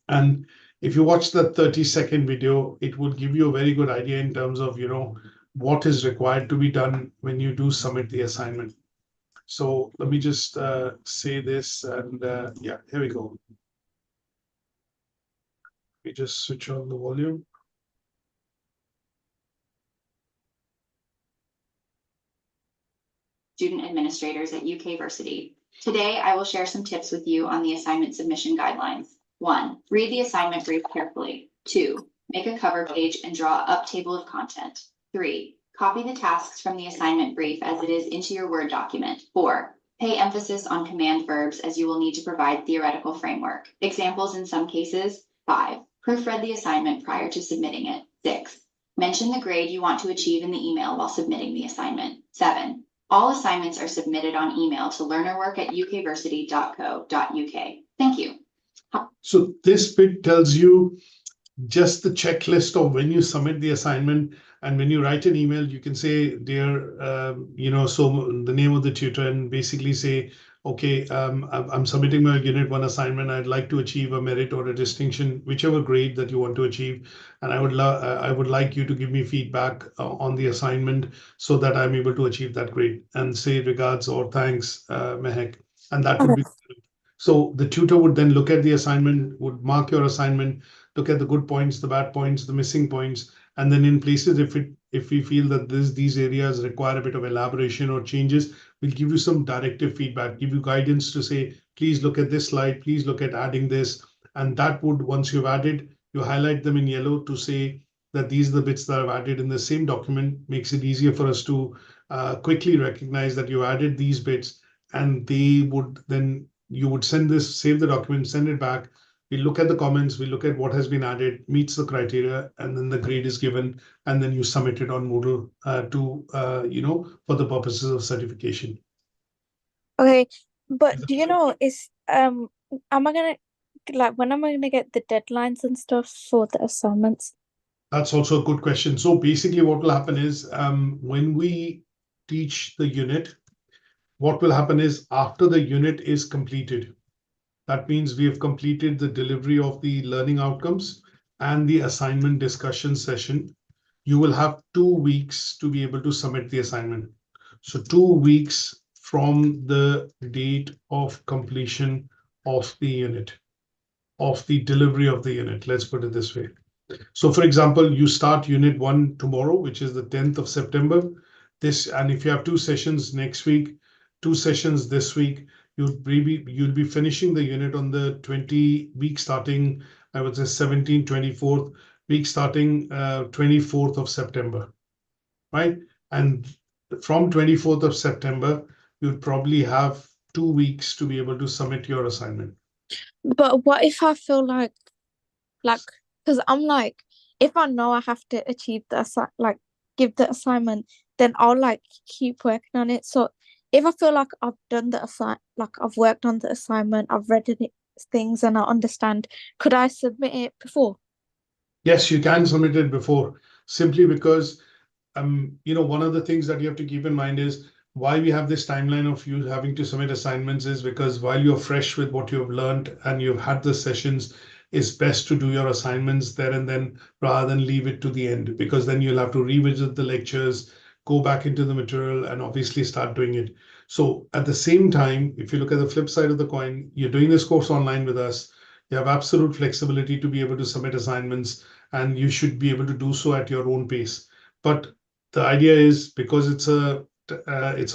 And if you watch that 30-second video, it will give you a very good idea in terms of, what is required to be done when you do submit the assignment. So let me just say this, and yeah, here we go. We just switch on the volume. Student administrators at UK Versity. Today, I will share some tips with you on the assignment submission guidelines. 1. Read the assignment brief carefully. 2. Make a cover page and draw up table of content. 3. Copy the tasks from the assignment brief as it is into your Word document. 4. Pay emphasis on command verbs as you will need to provide theoretical framework. Examples in some cases. 5. Proofread the assignment prior to submitting it. 6. Mention the grade you want to achieve in the email while submitting the assignment. 7. All assignments are submitted on email to learnerwork@ukversity.co.uk. Thank you. So this bit tells you just the checklist of when you submit the assignment, and when you write an email, you can say, dear, so the name of the tutor, and basically say, okay, I'm submitting my unit 1 assignment. I'd like to achieve a merit or a distinction, whichever grade that you want to achieve. And I would like you to give me feedback on the assignment so that I'm able to achieve that grade, and say regards or thanks, Mahek. And that would be. So the tutor would then look at the assignment, would mark your assignment, look at the good points, the bad points, the missing points, and then in places, if we feel that these areas require a bit of elaboration or changes, we'll give you some directive feedback, give you guidance to say, please look at this slide, please look at adding this. And that would, once you've added, you highlight them in yellow to say that these are the bits that I've added in the same document. Makes it easier for us to quickly recognize that you added these bits, and they would then, you would send this, save the document, send it back. We look at the comments, we look at what has been added, meets the criteria, and then the grade is given, and then you submit it on Moodle for the purposes of certification. Okay, but do you know, am I gonna, when am I gonna get the deadlines and stuff for the assignments? That's also a good question. So basically what will happen is when we teach the unit, what will happen is after the unit is completed, that means we have completed the delivery of the learning outcomes and the assignment discussion session, you will have 2 weeks to be able to submit the assignment. So 2 weeks from the date of completion of the unit, of the delivery of the unit. Let's put it this way. So for example, you start unit 1 tomorrow, which is the 10th of September. And if you have 2 sessions next week, 2 sessions this week, you'll be finishing the unit on the week starting, I would say 17th, 24th, week starting 24th of September, right? And from 24th of September, you'd probably have 2 weeks to be able to submit your assignment. But what if I feel like, because I'm like, if I know I have to achieve give the assignment, then I'll like keep working on it. So if I feel like I've done the I've worked on the assignment, I've read things and I understand, could I submit it before? Yes, you can submit it before, simply because one of the things that you have to keep in mind is why we have this timeline of you having to submit assignments is because while you're fresh with what you've learned and you've had the sessions, it's best to do your assignments there and then rather than leave it to the end, because then you'll have to revisit the lectures, go back into the material, and obviously start doing it. So at the same time, if you look at the flip side of the coin, you're doing this course online with us. You have absolute flexibility to be able to submit assignments, and you should be able to do so at your own pace. But the idea is, because it's a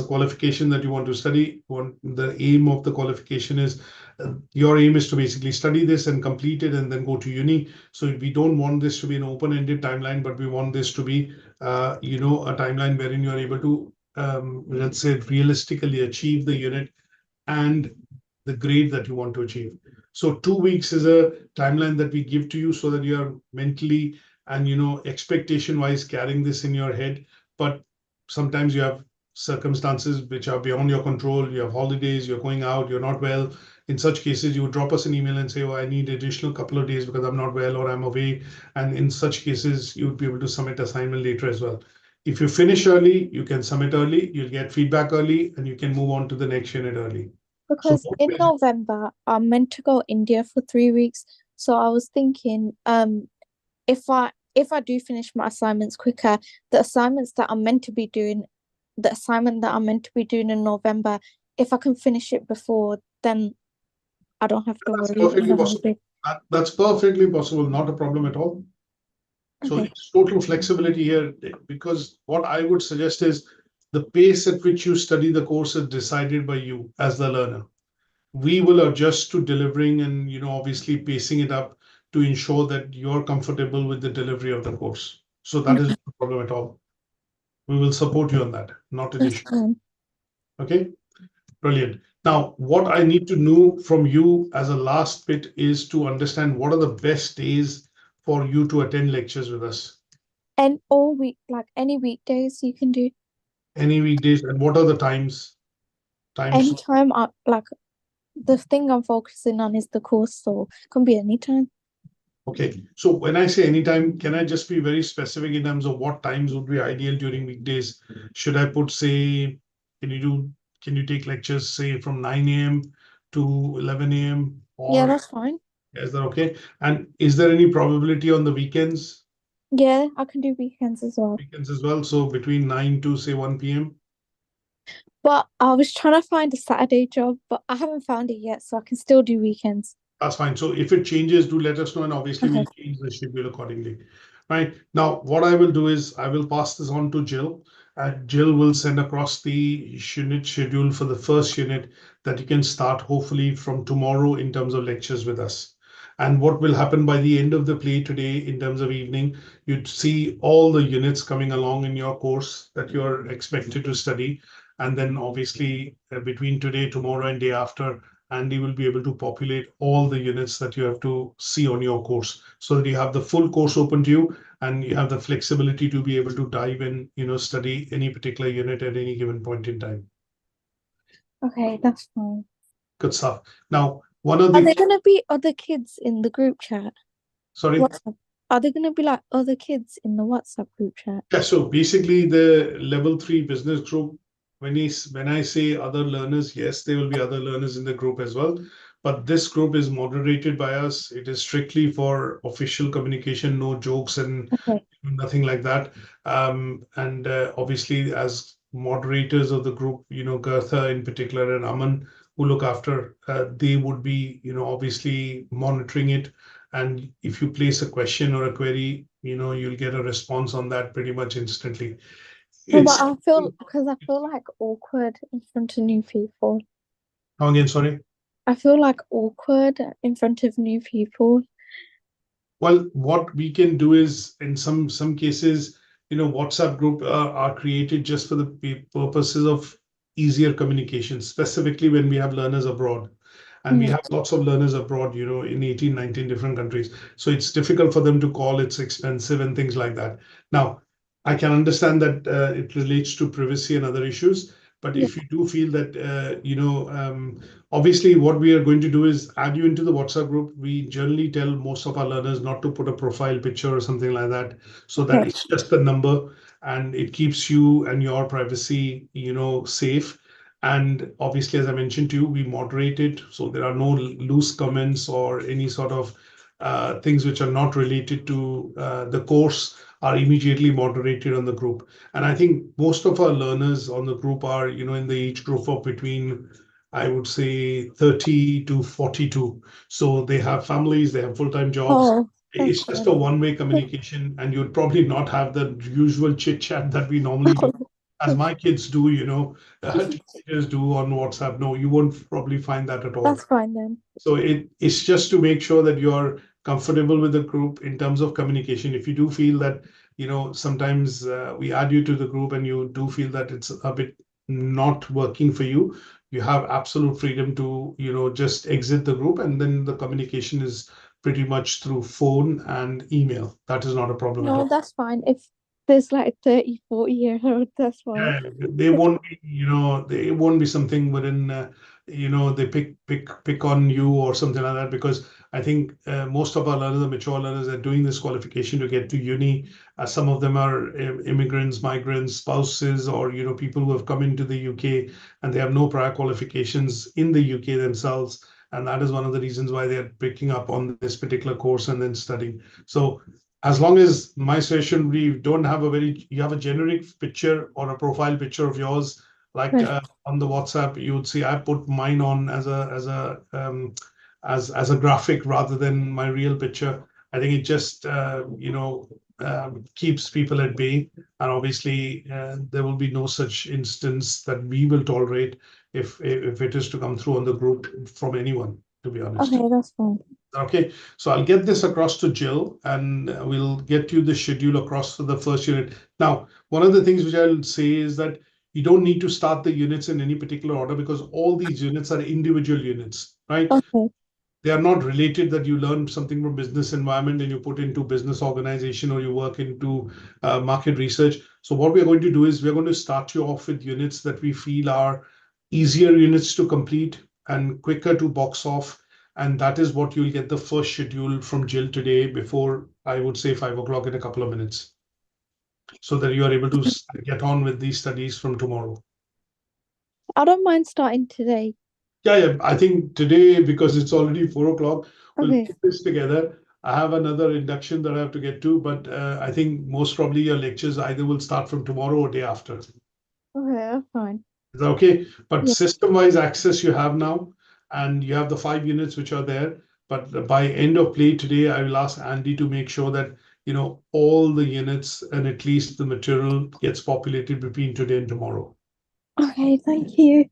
qualification that you want to study, the aim of the qualification is your aim is to basically study this and complete it and then go to uni. So we don't want this to be an open-ended timeline, but we want this to be a timeline wherein you're able to let's say realistically achieve the unit and the grade that you want to achieve. So 2 weeks is a timeline that we give to you so that you are mentally and expectation wise carrying this in your head. But sometimes you have circumstances which are beyond your control. You have holidays, you're going out, you're not well. In such cases, you would drop us an email and say, oh, I need additional couple of days because I'm not well or I'm away. And in such cases, you would be able to submit assignment later as well. If you finish early, you can submit early, you'll get feedback early, and you can move on to the next unit early. Because in November, I'm meant to go India for 3 weeks. So I was thinking, if I do finish my assignments quicker, the assignment that I'm meant to be doing in November, if I can finish it before, then I don't have to worry. Perfectly possible. That's perfectly possible, not a problem at all. So it's total flexibility here, because what I would suggest is the pace at which you study the course is decided by you as the learner. We will adjust to delivering and obviously pacing it up to ensure that you're comfortable with the delivery of the course. So that is not a problem at all. We will support you on that, not an issue. Okay, brilliant. Now, what I need to know from you as a last bit is to understand what are the best days for you to attend lectures with us. And all week, like any weekdays you can do. Any weekdays, and what are the times? Anytime, the thing I'm focusing on is the course, so it can be anytime. Okay, so when I say anytime, can I just be very specific in terms of what times would be ideal during weekdays? Should I put, say, can you take lectures, say, from 9 a.m. to 11 a.m.? Yeah, that's fine. Is that okay? And is there any probability on the weekends? Yeah, I can do weekends as well. Weekends as well, so between 9 to, say, 1 p.m.? But I was trying to find a Saturday job, but I haven't found it yet, so I can still do weekends. That's fine. So if it changes, do let us know, and obviously we'll change the schedule accordingly. Right. Now, what I will do is I will pass this on to Jill, and Jill will send across the unit schedule for the first unit that you can start hopefully from tomorrow in terms of lectures with us. And what will happen by the end of the play today in terms of evening, you'd see all the units coming along in your course that you're expected to study. And then obviously between today, tomorrow, and day after, Andy will be able to populate all the units that you have to see on your course so that you have the full course open to you and you have the flexibility to be able to dive in, study any particular unit at any given point in time. Okay, that's fine. Good stuff. Now, one of the... Are there going to be other kids in the group chat? Sorry? WhatsApp? Are there going to be like other kids in the WhatsApp group chat? Yeah, so basically the level 3 business group, when I say other learners, yes, there will be other learners in the group as well. But this group is moderated by us. It is strictly for official communication, no jokes and nothing like that. And obviously, as moderators of the group, Gertha in particular and Aman, who look after, they would be, obviously monitoring it. And if you place a question or a query, you'll get a response on that pretty much instantly. No, but I feel like awkward in front of new people. Come again, sorry? I feel like awkward in front of new people. Well, what we can do is, in some cases, WhatsApp group are created just for the purposes of easier communication, specifically when we have learners abroad. And we have lots of learners abroad, you know, in 18, 19 different countries. So it's difficult for them to call, it's expensive and things like that. Now, I can understand that it relates to privacy and other issues, but if you do feel that, you know, obviously what we are going to do is add you into the WhatsApp group. We generally tell most of our learners not to put a profile picture or something like that, so that it's just the number and it keeps you and your privacy, you know, safe. And obviously, as I mentioned to you, we moderate it, so there are no loose comments or any sort of things which are not related to the course are immediately moderated on the group. And I think most of our learners on the group are, you know, in the age group of between, I would say, 30 to 42. So they have families, they have full-time jobs. Oh, It's just a one-way communication, and you'd probably not have the usual chit-chat that we normally do, as my kids do, you know, teenagers do on WhatsApp. No, you won't probably find that at all. that's fine then. So it's just to make sure that you're comfortable with the group in terms of communication. If you do feel that, you know, sometimes we add you to the group and you do feel that it's a bit not working for you, you have absolute freedom to, you know, just exit the group, and then the communication is pretty much through phone and email. That is not a problem at all. No, that's fine. If there's like 30, 40-year-old, that's fine. Yeah, they won't be, you know, they won't be something within, you know, they pick on you or something like that, because I think most of our learners, the mature learners, are doing this qualification to get to uni. Some of them are immigrants, migrants, spouses, or, you know, people who have come into the UK and they have no prior qualifications in the UK themselves. And that is one of the reasons why they're picking up on this particular course and then studying. So as long as my session, we don't have you have a generic picture or a profile picture of yours, like on the WhatsApp, you would see I put mine on as a graphic rather than my real picture. I think it just you know, keeps people at bay, and obviously there will be no such instance that we will tolerate if it is to come through on the group from anyone, to be honest. Okay, that's fine. Okay, so I'll get this across to Jill, and we'll get you the schedule across for the first unit. Now, one of the things which I'll say is that you don't need to start the units in any particular order, because all these units are individual units, right? Okay. They are not related that you learn something from business environment and you put into business organization, or you work into market research. So what we're going to do is we're going to start you off with units that we feel are easier units to complete and quicker to box off. And that is what you'll get the first schedule from Jill today before, I would say, 5 o'clock in a couple of minutes, so that you are able to get on with these studies from tomorrow. I don't mind starting today. Yeah, I think today, because it's already 4 o'clock, we'll Okay. put this together. I have another induction that I have to get to, but I think most probably your lectures either will start from tomorrow or day after. Is Okay, that's fine. that okay? But Yeah. system-wise access you have now, and you have the 5 units which are there. But by end of play today, I will ask Andy to make sure that, you know, all the units and at least the material gets populated between today and tomorrow. Okay, thank you.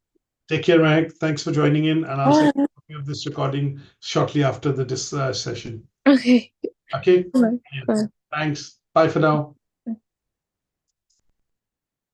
Take care, Mahek. Thanks for joining in, and I'll send Bye. you a copy of this recording shortly after this session. Okay. Okay? Bye. Bye. Thanks. Bye for now.